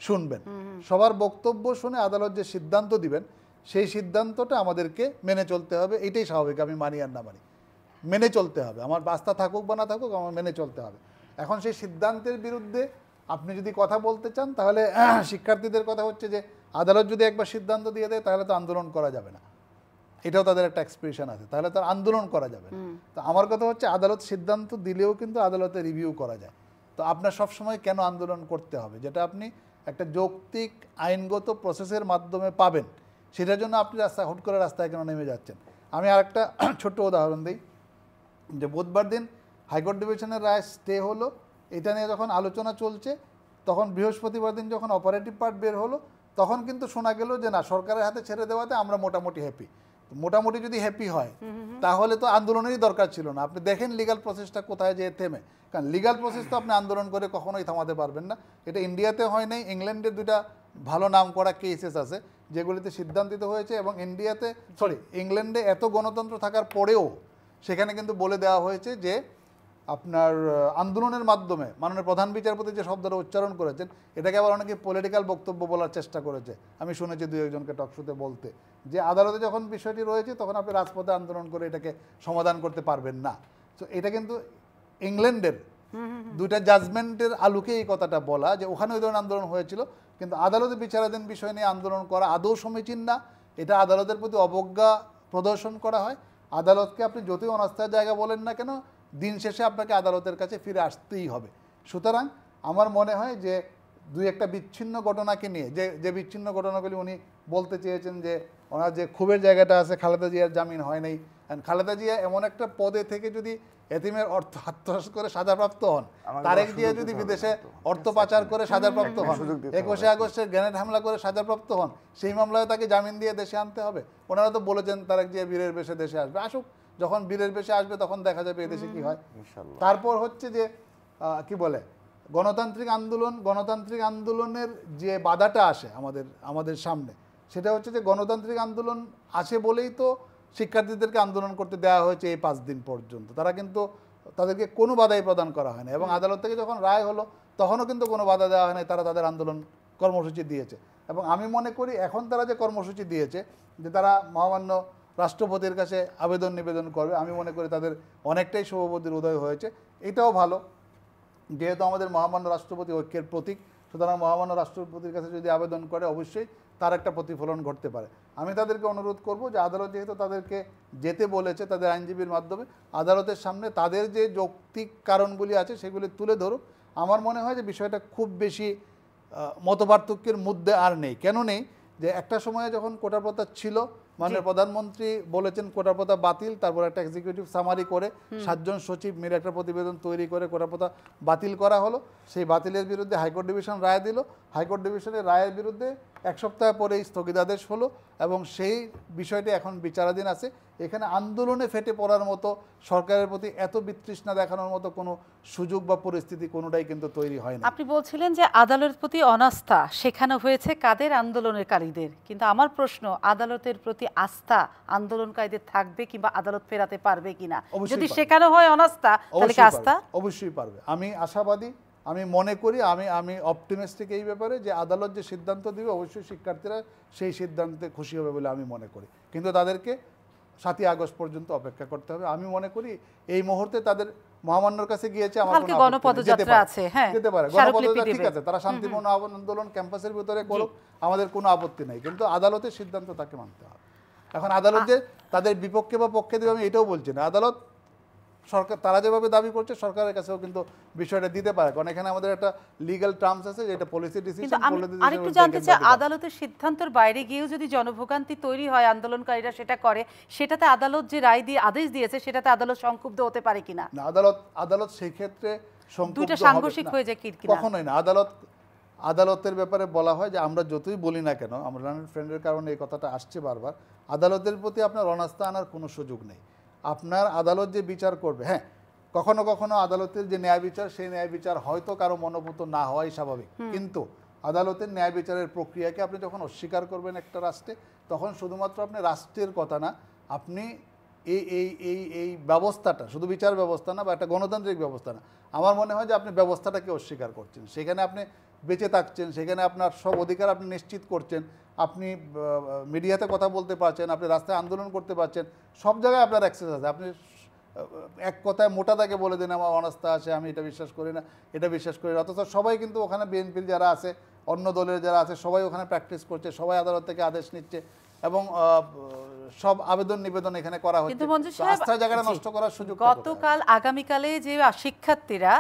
শুনবেন, সবার বক্তব্য শুনে আদালত যে সিদ্ধান্ত দিবেন সেই সিদ্ধান্তটা আমাদেরকে মেনে চলতে হবে, এটাই স্বাভাবিক, আমি মানি আর না মানি। মেনে চলতে হবে, আমার আস্থা থাকুক বা না থাকুক আমার মেনে চলতে হবে। এখন সেই সিদ্ধান্তের বিরুদ্ধে আপনি যদি কথা বলতে চান তাহলে শিক্ষার্থীদের কথা হচ্ছে যে আদালত যদি একবার সিদ্ধান্ত দিয়ে দেয় তাহলে তো আন্দোলন করা যাবে না, এটাও তাদের একটা এক্সপ্রেশন আছে, তাহলে তার আন্দোলন করা যাবে না। তো আমার কথা হচ্ছে আদালত সিদ্ধান্ত দিলেও কিন্তু আদালতে রিভিউ করা যায়। তো আপনার সবসময় কেন আন্দোলন করতে হবে, যেটা আপনি একটা যৌক্তিক আইনগত প্রসেসের মাধ্যমে পাবেন, সেটার জন্য আপনি হুট করে রাস্তায় কেন নেমে যাচ্ছেন? আমি আরেকটা ছোট্ট উদাহরণ দিই, যে বুধবার দিন হাইকোর্ট ডিভিশনের রায় স্টে হলো, এটা নিয়ে যখন আলোচনা চলছে, তখন বৃহস্পতিবার দিন যখন অপারেটিভ পার্ট বের হলো, তখন কিন্তু শোনা গেল যে না, সরকারের হাতে ছেড়ে দেওয়াতে আমরা মোটামুটি হ্যাপি। মোটামুটি যদি হ্যাপি হয় তাহলে তো আন্দোলনেরই দরকার ছিল না। আপনি দেখেন লিগাল প্রসেসটা কোথায় যেয়ে থেমে, কারণ লিগাল প্রসেস তো আপনি আন্দোলন করে কখনোই থামাতে পারবেন না। এটা ইন্ডিয়াতে হয় নাই, ইংল্যান্ডের দুইটা ভালো নাম করা কেসেস আছে যেগুলিতে সিদ্ধান্তিত হয়েছে, এবং ইংল্যান্ডে এত গণতন্ত্র থাকার পরেও সেখানে কিন্তু বলে দেওয়া হয়েছে যে আপনার আন্দোলনের মাধ্যমে মাননীয় প্রধান বিচারপতি যে শব্দটা উচ্চারণ করেছেন, এটাকে আবার অনেকে পলিটিক্যাল বক্তব্য বলার চেষ্টা করেছে। আমি শুনেছি দুই একজনকে টকশোতে বলতে, যে আদালতে যখন বিষয়টি রয়েছে তখন আপনি রাজপথে আন্দোলন করে এটাকে সমাধান করতে পারবেন না। তো এটা কিন্তু ইংল্যান্ডের দুইটা জাজমেন্টের আলোকে এই কথাটা বলা, যে ওখানে ওই ধরনের আন্দোলন হয়েছিল, কিন্তু আদালতে বিচারাধীন বিষয় নিয়ে আন্দোলন করা আদৌ সমীচীন না। এটা আদালতের প্রতি অবজ্ঞা প্রদর্শন করা হয়। আদালতকে আপনি যতই অনাস্থার জায়গা বলেন না কেন, দিন শেষে আপনাকে আদালতের কাছে ফিরে আসতেই হবে। সুতরাং আমার মনে হয় যে দুই একটা বিচ্ছিন্ন ঘটনাকে নিয়ে যে বিচ্ছিন্ন ঘটনাগুলি উনি বলতে চেয়েছেন, যে ওনার যে ক্ষোভের জায়গাটা আছে খালেদা জিয়ার জামিন হয় নাই, খালেদা জিয়া এমন একটা পদে থেকে যদি এতিমের অর্থ আত্মসাৎ করে সাজাপ্রাপ্ত হন, তারেক জিয়া যদি বিদেশে অর্থ পাচার করে সাজাপ্রাপ্ত হন, 21শে আগস্টের গ্রেনেড হামলা করে সাজাপ্রাপ্ত হন, সেই মামলায় তাকে জামিন দিয়ে দেশে আনতে হবে। ওনারা তো বলেছেন তারেক জিয়া বীরের বেশে দেশে আসবে, আসুক, যখন বীরের বেশে আসবে তখন দেখা যাবে এদেশে কি হয়। তারপর হচ্ছে যে কি বলে গণতান্ত্রিক আন্দোলনের যে বাধাটা আসে আমাদের সামনে, সেটা হচ্ছে যে গণতান্ত্রিক আন্দোলন আসে বলেই তো শিক্ষার্থীদেরকে আন্দোলন করতে দেওয়া হয়েছে এই 5 দিন পর্যন্ত। তারা কিন্তু তাদেরকে কোনো বাধাই প্রদান করা হয় না, এবং আদালত থেকে যখন রায় হলো তখনও কিন্তু কোনো বাধা দেওয়া হয় না, তারা তাদের আন্দোলন কর্মসূচি দিয়েছে। এবং আমি মনে করি এখন তারা যে কর্মসূচি দিয়েছে, যে তারা মহামান্য রাষ্ট্রপতির কাছে নিবেদন করবে, আমি মনে করি তাদের অনেকটাই শুভবুদ্ধির উদয় হয়েছে। এটাও ভালো, যেহেতু আমাদের মহামান্য রাষ্ট্রপতি ঐক্যের প্রতীক, সুতরাং মহামান্য রাষ্ট্রপতির কাছে যদি আবেদন করে অবশ্যই তার একটা প্রতিফলন ঘটতে পারে। আমি তাদেরকে অনুরোধ করব যে আদালত যেহেতু তাদেরকে যেতে বলেছে তাদের আইনজীবীর মাধ্যমে, আদালতের সামনে তাদের যে যৌক্তিক কারণগুলি আছে সেগুলি তুলে ধরুক। আমার মনে হয় যে বিষয়টা খুব বেশি মতপার্থক্যের মধ্যে আর নেই। কেন নেই? যে একটা সময়ে যখন কোটা প্রথা ছিল, মাননীয় প্রধানমন্ত্রী বলেছেন কোটা প্রথা বাতিল, তারপর একটা এক্সিকিউটিভ সামারি করে 7 জন সচিব মিলে একটা প্রতিবেদন তৈরি করে কোটা প্রথা বাতিল করা হলো। সেই বাতিলের বিরুদ্ধে হাইকোর্ট ডিভিশন রায় দিল, হাইকোর্ট ডিভিশনের রায়ের বিরুদ্ধে 1 সপ্তাহ পরেই স্থগিতাদেশ হলো, এবং সেই বিষয়টি এখন বিচারাধীন আছে। এখানে আন্দোলনে ফেটে পড়ার মতো, সরকারের প্রতি এত বিতৃষ্ণা দেখানোর মতো কোনো সুযোগ বা পরিস্থিতি কোনোটাই কিন্তু তৈরি হয় না। আপনি বলছিলেন যে আদালতের প্রতি অনাস্থা শেখানো হয়েছে কাদের? আন্দোলনকারীদের। কিন্তু আমার প্রশ্ন, আদালতের প্রতি আস্থা আন্দোলনকারীদের থাকবে কিংবা আদালত ফেরাতে পারবে কিনা? যদি শেখানো হয় অনাস্থা, তাহলে কি আস্থা? অবশ্যই পারবে। আমি আশাবাদী, আমি মনে করি, আমি অপটিমিস্টিক এই ব্যাপারে, যে আদালত যে সিদ্ধান্ত দিবে অবশ্যই শিক্ষার্থীরা সেই সিদ্ধান্তে খুশি হবে বলে আমি মনে করি। কিন্তু তাদেরকে 7ই আগস্ট পর্যন্ত অপেক্ষা করতে হবে। আমি মনে করি এই মুহূর্তে তাদের মহামান্যর কাছে গিয়েছে, আমার কোনো গণপদযাত্রা আছে, হ্যাঁ যেতে পারে, গণপদযাত্রা ঠিক আছে, তারা শান্তিপূর্ণ আন্দোলন ক্যাম্পাসের ভিতরে করুক, আমাদের কোনো আপত্তি নাই, কিন্তু আদালতের সিদ্ধান্ত তাকে মানতে হবে। এখন আদালত যে তাদের বিপক্ষে বা পক্ষে দেবে আমি এটাও বলছি না, আদালত সরকার তারা যেভাবে দাবি করছে সরকারের কাছেও কিন্তু বিষয়টা দিতে পারে, কারণ এখানে আমাদের একটা লিগ্যাল টার্মস আছে, যেটা পলিসি ডিসিশন। আরেকটু জানতে চাই, আদালতের সিদ্ধান্তের বাইরে গিয়েও যদি জনভোগান্তি তৈরি হয়, আন্দোলনকারীরা সেটা করে, সেটাতে আদালত যে রায় দিয়ে আদেশ দিয়েছে সেটাতে আদালত সংক্ষুব্ধ হতে পারে কিনা? না, আদালত সেই ক্ষেত্রে দুইটা সাংঘর্ষিক হয়ে যায় কিনা? কখনোই না। আদালতের ব্যাপারে বলা হয় যে আমরা যতই বলি না কেন, আমরা ফ্রেন্ডের কারণে এই কথাটা আসছে বারবার, আদালতের প্রতি আপনার অনাস্থা আনার কোনো সুযোগ নেই। আপনার আদালত যে বিচার করবে, হ্যাঁ কখনো কখনো আদালতের যে ন্যায় বিচার, সেই ন্যায় বিচার হয়তো কারো মনোভূত না হওয়াই স্বাভাবিক, কিন্তু আদালতের ন্যায় বিচারের প্রক্রিয়াকে আপনি যখন অস্বীকার করবেন একটা রাষ্ট্রে, তখন শুধুমাত্র আপনি রাষ্ট্রের কথা না, আপনি এই ব্যবস্থাটা, শুধু বিচার ব্যবস্থা না বা একটা গণতান্ত্রিক ব্যবস্থা না, আমার মনে হয় যে আপনি ব্যবস্থাটাকে অস্বীকার করছেন। সেখানে আপনি বেঁচে থাকছেন, সেখানে আপনার সব অধিকার আপনি নিশ্চিত করছেন, আপনি মিডিয়াতে কথা বলতে পারছেন, আপনি রাস্তায় আন্দোলন করতে পারছেন, সব জায়গায় আপনার অ্যাক্সেস আছে, আপনি এক কথায় মোটা দাগে বলে দেন আমার অনাস্থা আছে, আমি এটা বিশ্বাস করি না, এটা বিশ্বাস করি না। অথচ সবাই কিন্তু ওখানে বিএনপির যারা আছে, অন্য দলের যারা আছে, সবাই ওখানে প্র্যাকটিস করছে, সবাই আদালত থেকে আদেশ নিচ্ছে এবং সব আবেদন নিবেদন এখানে করা হচ্ছে। কিন্তু মঞ্জু সাহেব, আস্থার জায়গাটা নষ্ট করার সুযোগ গতকাল আগামীকালে যে শিক্ষার্থীরা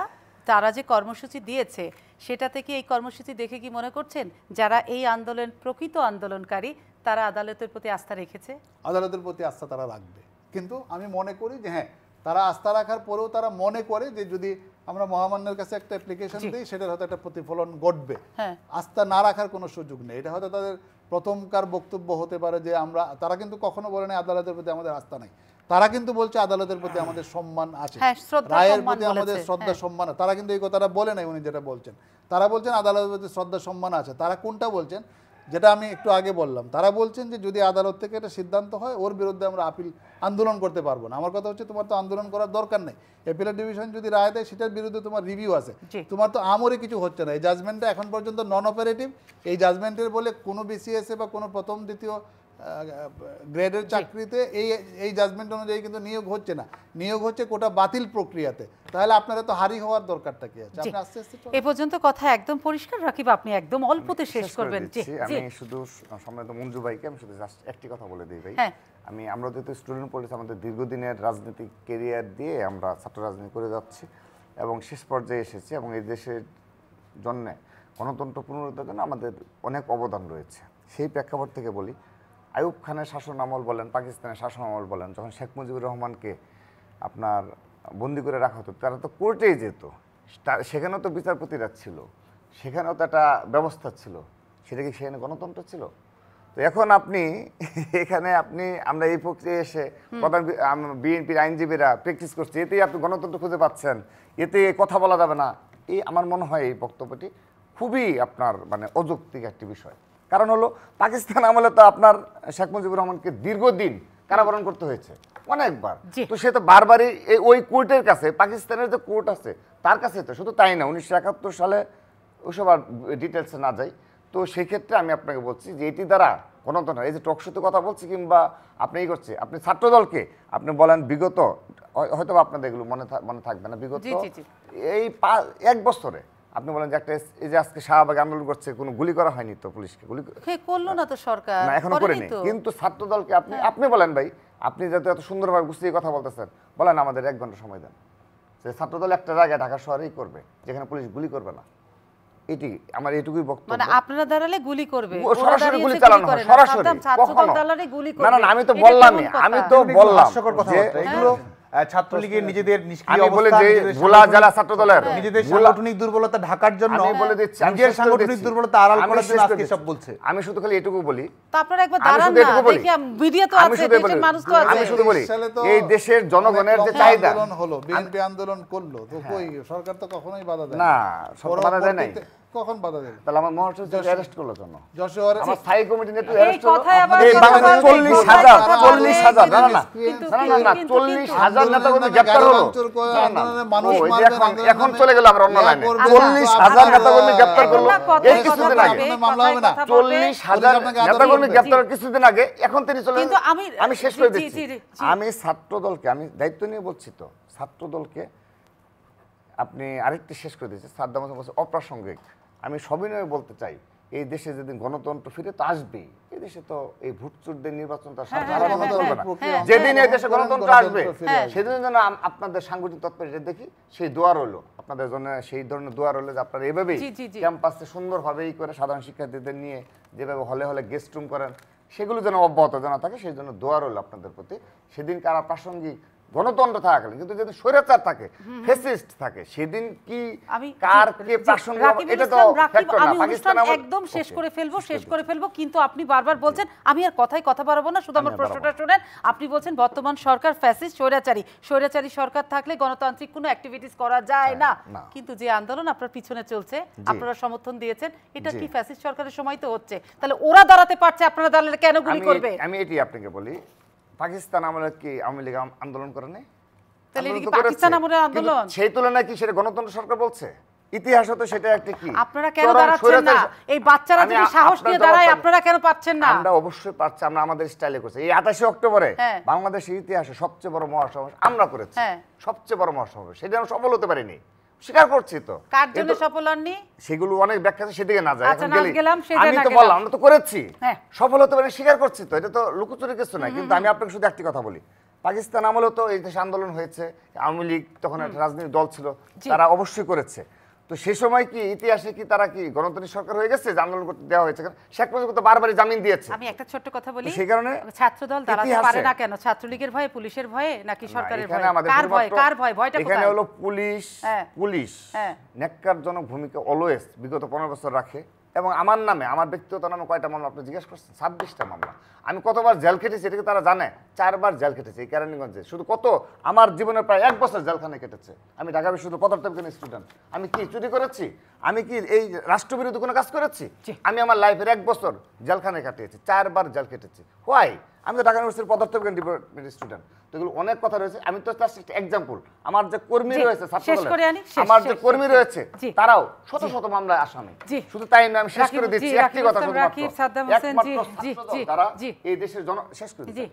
তারা যে কর্মসূচি দিয়েছে, সেটা থেকে এই কর্মসূচি দেখে কি মনে করছেন যারা এই আন্দোলন প্রকৃত আন্দোলনকারী তারা আদালতের প্রতি আস্থা রেখেছে? আদালতের প্রতি আস্থা তারা রাখবে, কিন্তু আমি মনে করি যে হ্যাঁ, তারা আস্থা রাখার পরেও তারা মনে করে যে যদি আমরা মহামান্যের কাছে একটা অ্যাপ্লিকেশন দিই সেটার হয়তো একটা প্রতিফলন ঘটবে। আস্থা না রাখার কোনো সুযোগ নেই। এটা হয়তো তাদের প্রথমকার বক্তব্য হতে পারে যে তারা কিন্তু কখনো বলে না আদালতের প্রতি আমাদের আস্থা নাই। তারা কিন্তু বলছে আদালতের প্রতি আমাদের সম্মান আছে, রায়ের প্রতি আমাদের শ্রদ্ধা সম্মান আছে। তারা কিন্তু এই কথাটা বলে নাই, উনি যেটা বলছেন তারা বলছেন আদালতের প্রতি শ্রদ্ধা সম্মান আছে। তারা কোনটা বলছেন, যেটা আমি একটু আগে বললাম, তারা বলছেন যে যদি আদালত থেকে এটা সিদ্ধান্ত হয় ওর বিরুদ্ধে আমরা আপিল আন্দোলন করতে পারবো না। আমার কথা হচ্ছে তোমার তো আন্দোলন করার দরকার নেই, অ্যাপিলেট ডিভিশন যদি রায় দেয় সেটার বিরুদ্ধে তোমার রিভিউ আছে, তোমার তো আমরে কিছু হচ্ছে না। এই জাজমেন্টটা এখন পর্যন্ত নন অপারেটিভ। এই জাজমেন্টের বলে কোনো বিসিএসএ বা কোনো প্রথম দ্বিতীয় গ্রেডের চাকরিতে এই জাজমেন্ট অনুযায়ী কিন্তু নিয়োগ হচ্ছে না, নিয়োগ হচ্ছে কোটা বাতিল প্রক্রিয়াতে। তাহলে আপনারা তো হারি হওয়ার দরকারটা কি আছে? আপনি আস্তে আস্তে এই পর্যন্ত কথা একদম পরিষ্কার রাকিব, আপনি একদম অল্পতে শেষ করবেন। আমি শুধু সম্মানিত মঞ্জু ভাইকে আমি শুধু জাস্ট একটি কথা বলে দিই ভাই। আমরা যেহেতু স্টুডেন্ট পলিসি, আমাদের দীর্ঘদিনের রাজনৈতিক কেরিয়ার দিয়ে আমরা ছাত্র রাজনীতি করে যাচ্ছি এবং শেষ পর্যায়ে এসেছি এবং এই দেশের জন্য গণতন্ত্র পুনরুদ্ধারের জন্য আমাদের অনেক অবদান রয়েছে। সেই প্রেক্ষাপট থেকে বলি, আইয়ুব খানের শাসন আমল বলেন, পাকিস্তানের শাসন আমল বলেন, যখন শেখ মুজিবুর রহমানকে আপনার বন্দি করে রাখা হতো, তারা তো কোর্টেই যেত, সেখানেও তো বিচারপতিরা ছিল, সেখানেও তো একটা ব্যবস্থা ছিল। সেটা কি সেখানে গণতন্ত্র ছিল? তো এখন আপনি এখানে আমরা এই প্রক্রিয়ায় এসে প্রধান বিএনপির আইনজীবীরা প্র্যাকটিস করছে, এতেই আপনি গণতন্ত্র খুঁজে পাচ্ছেন, এতে কথা বলা যাবে না। আমার মনে হয় এই বক্তব্যটি খুবই আপনার মানে অযৌক্তিক একটি বিষয়। কারণ হলো পাকিস্তান আমলে তো আপনার শেখ মুজিবুর রহমানকে দীর্ঘদিন কারাবরণ করতে হয়েছে অনেকবার। তো সে তো বারবারই ওই কোর্টের কাছে, পাকিস্তানের যে কোর্ট আছে তার কাছে, তো শুধু তাই না 1971 সালে ওইসব আর ডিটেলসে না যাই। তো সেক্ষেত্রে আমি আপনাকে বলছি যে এটি দ্বারা গণতন্ত্র, এই যে টকশোতে কথা বলছি কিংবা আপনি এই করছে, আপনি ছাত্রদলকে আপনি বলেন বিগত, হয়তো আপনাদের এগুলো মনে থাকবে না, বিগত এই 1 বছরে আপনি বলেন যে একটা এই যে আজকে শাহবাগে আন্দোলন করছে, কোনো গুলি করা হয়নি তো, পুলিশকে গুলি করলো না তো সরকার, না এখনো করেনি। কিন্তু ছাত্রদলকে আপনি বলেন ভাই, আপনি যেহেতু এত সুন্দরভাবে গুছিয়ে কথা বলতেছেন, বলেন আমাদের 1 ঘন্টা সময় দেন, যে ছাত্রদল একটা জায়গায় ঢাকা শহরেই করবে যেখানে পুলিশ গুলি করবে না। এটি আমার এইটুকুই বক্তব্য। মানে আপনারা দাঁড়ালে গুলি করবে, সরাসরি গুলি চালানো হয়, সরাসরি কখনো না। না আমি তো বললামই, যে এগুলো ছাত্রলীগের নিজেদের নিষ্ক্রিয় অবস্থা, বলে যে ভোলা জেলা ছাত্রদলের নিজেদের সাংগঠনিক দুর্বলতা ঢাকার জন্য, আমি বলে দিচ্ছি নিজের সাংগঠনিক দুর্বলতা আড়াল করার জন্য আজকে সব বলছে। আমি শুধু খালি এটুকু বলি, তো আপনারা একবার দাঁড়ান না, দেখি মিডিয়া তো আছে, দেশের মানুষ তো আছে। আমি শুধু বলি এই দেশের জনগণের যে চাহিদা, আন্দোলন হলো, বিএনপি আন্দোলন করলো, তো কই সরকার তো কখনোই বাধা দেয় না, বাধা দেয় নাই। কখন বাধা দেয়? তাহলে আমার মহাসচিবকে অ্যারেস্ট করলো কেন? যশোরে আমার স্থায়ী কমিটি নেতা অ্যারেস্ট করলো। এই বাংলাদেশ 40,000 না না 40,000 নেতাকর্মী গ্রেফতার হলো। এখন চলে গেল আমরা অন্য লাইনে। 40,000 নেতাকর্মী গ্রেফতার করলো এই কিছুদিন আগে, 40,000 নেতাকর্মী গ্রেফতার কিছুদিন আগে, এখন তিনি চলে। আমি শেষ করে দিচ্ছি, আমি ছাত্রদলকে, আমি দায়িত্ব নিয়ে বলছি তো, ছাত্রদলকে আপনি আরেকটি শেষ করে দিয়েছে, সাদ্দাম হোসেন বলছে অপ্রাসঙ্গিক। আমি সবিনয়ে বলতে চাই, এই দেশে যেদিন গণতন্ত্র ফিরে তো আসবেই, এই দেশে তো এই ভোটচোরদের নির্বাচন তো চলবে না। যেদিন এই দেশে গণতন্ত্র আসবে সেদিন যেন আপনাদের সাংগঠনিক তৎপরতা দেখি, সেই দোয়া রইল আপনাদের জন্য, সেই ধরনের দোয়া রইল যে আপনারা এভাবেই ক্যাম্পাসে সুন্দরভাবে এই করে সাধারণ শিক্ষার্থীদের নিয়ে যেভাবে হলে হলে গেস্ট রুম করেন, সেগুলো যেন অব্যাহত যেন থাকে, সেই জন্য দোয়া রইল আপনাদের প্রতি। সেদিন কারা প্রাসঙ্গিক গণতন্ত্র থাকলে, কিন্তু যদি স্বৈরাচার থাকে, ফ্যাসিস্ট থাকে, সেদিন কি কার কে প্রাসঙ্গিক, এটা তো ফ্যাক্টর না। পাকিস্তান একদম শেষ করে ফেলবো, কিন্তু আপনি বারবার বলছেন, আমি আর কথা বাড়াবো না, শুধু আমার প্রশ্নটা শুনেন। আপনি বলছেন বর্তমান সরকার ফ্যাসিস্ট, স্বৈরাচারী সরকার থাকলে গণতান্ত্রিক কোনো অ্যাক্টিভিটিস করা যায় না। কিন্তু যে আন্দোলন আপনার পিছনে চলছে, আপনারা সমর্থন দিয়েছেন, এটা কি ফ্যাসিস্ট সরকারের সময় তো হচ্ছে, তাহলে ওরা দাঁড়াতে পারছে, আপনারা দাঁড়ালে কেন গুলি করবে? আমি এটি আপনাকে বলি, পাকিস্তান আমলে কি আওয়ামী লীগ আন্দোলন করে নাই? তাহলে এটা কি পাকিস্তান আমলের আন্দোলন? সেই তুলনায় কি সেটা গণতন্ত্র সরকার বলছে? ইতিহাসে তো সেটা একটা কি আপনারা কেন দাঁড়াচ্ছেন না? এই বাচ্চারা যদি সাহস নিয়ে দাঁড়ায়, আপনারা কেন পাচ্ছেন না? আমরা অবশ্যই পারছি, আমরা আমাদের স্টাইলে করছি। এই 28 অক্টোবরে হ্যাঁ। বাংলাদেশের ইতিহাসে সবচেয়ে বড় মহাসমাবেশ আমরা করেছি, হ্যাঁ। সবচেয়ে বড় মহাসমাবেশ। সেটা আমরা সফল হতে পারিনি, স্বীকার করছি। তো কার জন্য কিন্তু সফল হননি? সেগুলো অনেক ব্যাখ্যা আছে, সেদিকে না যায়। আচ্ছা, এখন না গেলে গেলাম, সেটা আমি না তো গেলাম। বললাম আমরা তো করেছি, হ্যাঁ। সফল হতে পারিনি, স্বীকার করছি। তো এটা তো লুকোচুরি কিছু না। কিন্তু আমি আপনাকে শুধু একটি কথা বলি, পাকিস্তান আমলেও তো এই দেশে আন্দোলন হয়েছে, আওয়ামী লীগ তখন একটা রাজনৈতিক দল ছিল, তারা অবশ্যই করেছে। তো সেই সময় কি ইতিহাসে কি তারা কি গণতান্ত্রিক সরকার হয়ে গেছে যে আন্দোলন করতে দেওয়া হয়েছে? শেখ মুজিব তো বারবারই জামিন দিয়েছে। আমি একটা ছোট্ট কথা বলি, সেই কারণে ছাত্রদল দাঁড়াতে ইতিহাসে- পারে না কেন? ছাত্রলীগের ভয়ে, পুলিশের ভয়ে, নাকি সরকারের এখানে ভয়ে? আমাদের কার ভয়? শুধুমাত্র- কার ভয়? ভয়টা এখানে কোথায়? হলো পুলিশ, হ্যাঁ। পুলিশ হ্যাঁ। ন্যাক্কারজনক ভূমিকা অলওয়েজ বিগত 15 বছর রাখে। এবং আমার নামে, আমার ব্যক্তিগত নামে কয়টা মামলা আপনি জিজ্ঞেস করছেন? 26টা মামলা। আমি কতবার জেল খেটেছি এটা কি তারা জানে? 4 বার জেল খেটেছি এই কেরানীগঞ্জে। শুধু কত আমার জীবনের প্রায় 1 বছর জেলখানায় কেটেছে। আমি ঢাকা বিশ্ববিদ্যালয় পদার্থবিজ্ঞানের স্টুডেন্ট। আমি কি চুরি করেছি? আমি কি এই রাষ্ট্রবিরোধী কোনো কাজ করেছি? আমি আমার লাইফের 1 বছর জেলখানায় কাটিয়েছি, 4 বার জেল কেটেছি। হোয়াই? আমি তো ঢাকা ইউনিভার্সিটির পদার্থবিজ্ঞান ডিপার্টমেন্টের স্টুডেন্ট। তো এগুলো অনেক কথা রয়েছে। আমি তো জাস্ট একটা এক্সাম্পল। আমার যে কর্মী জি, রয়েছে ছাত্র শেষ দলের, করে আনি, শেষ, আমার যে শেষ, কর্মী শেষ। রয়েছে জি। তারাও শত শত মামলায় আসামি। জি। শুধু তাই না, আমি শেষ করে রাকিব, দিচ্ছি জি, একটি কথা রাকিব, শুধুমাত্র। সাদ্দাম হোসেন, একমাত্র জি, জি, ছাত্রদল জি, যারা জি। এই দেশের শেষ করে জি। দিচ্ছি,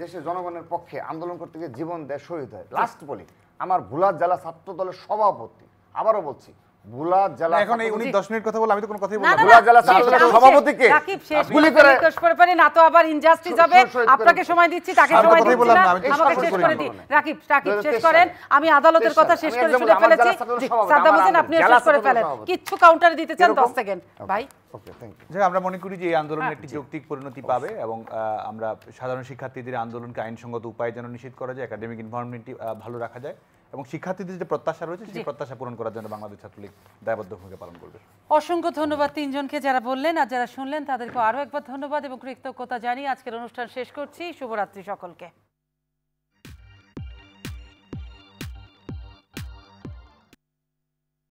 দেশের জনগণের পক্ষে আন্দোলন করতে গিয়ে জীবন দেয়, শহীদ হয়। লাস্ট বলি, আমার ভোলা জেলা ছাত্র দলের সভাপতি, আবারও বলছি, ভোলা জেলা এখন এই উনি 10 মিনিট কথা বলে আমি তো কোনো কথাই না, বললাম না, না। ভোলা জেলা শেষ, ছাত্র দলের রাকিব, সভাপতিকে রাকিব, শেষ গুলি করে করে রিকোয়েস্ট করে পারি না তো আবার ইনজাস্টিস হবে। শহীদ করে আপনাকে সময় দিচ্ছি, তাকে আমি তো সময় কথাই দিচ্ছি বললাম না, না, আমি তো আমাকে শেষ শেষ করি করে না। দিই। রাকিব, রাকিব শেষ 2023 করেন। আমি আদালতের কথা শেষ করে শুনে ফেলেছি। জি, সাদ্দাম হোসেন, আপনিও শেষ করে ফেলেন। কিচ্ছু কাউন্টার দিতে চান? 10 সেকেন্ড ভাই। ওকে, থ্যাংক ইউ। যে আমরা মনে করি যে এই আন্দোলন একটি যৌক্তিক পরিণতি পাবে এবং আমরা সাধারণ শিক্ষার্থীদের আন্দোলনকে আইনসঙ্গত উপায়ে যেন নিশ্চিত করা যায়, একাডেমিক এনভায়রনমেন্টটি ভালো রাখা যায় এবং শিক্ষার্থীদের যে প্রত্যাশা রয়েছে সেই প্রত্যাশা পূরণ করার জন্য বাংলাদেশ ছাত্রলীগ দায়বদ্ধ ভূমিকা পালন করবে। অসংখ্য ধন্যবাদ তিনজনকে যারা বললেন আর যারা শুনলেন তাদেরকে আরো একবার ধন্যবাদ এবং কৃতজ্ঞতা জানিয়ে আজকের অনুষ্ঠান শেষ করছি। শুভরাত্রি সকলকে।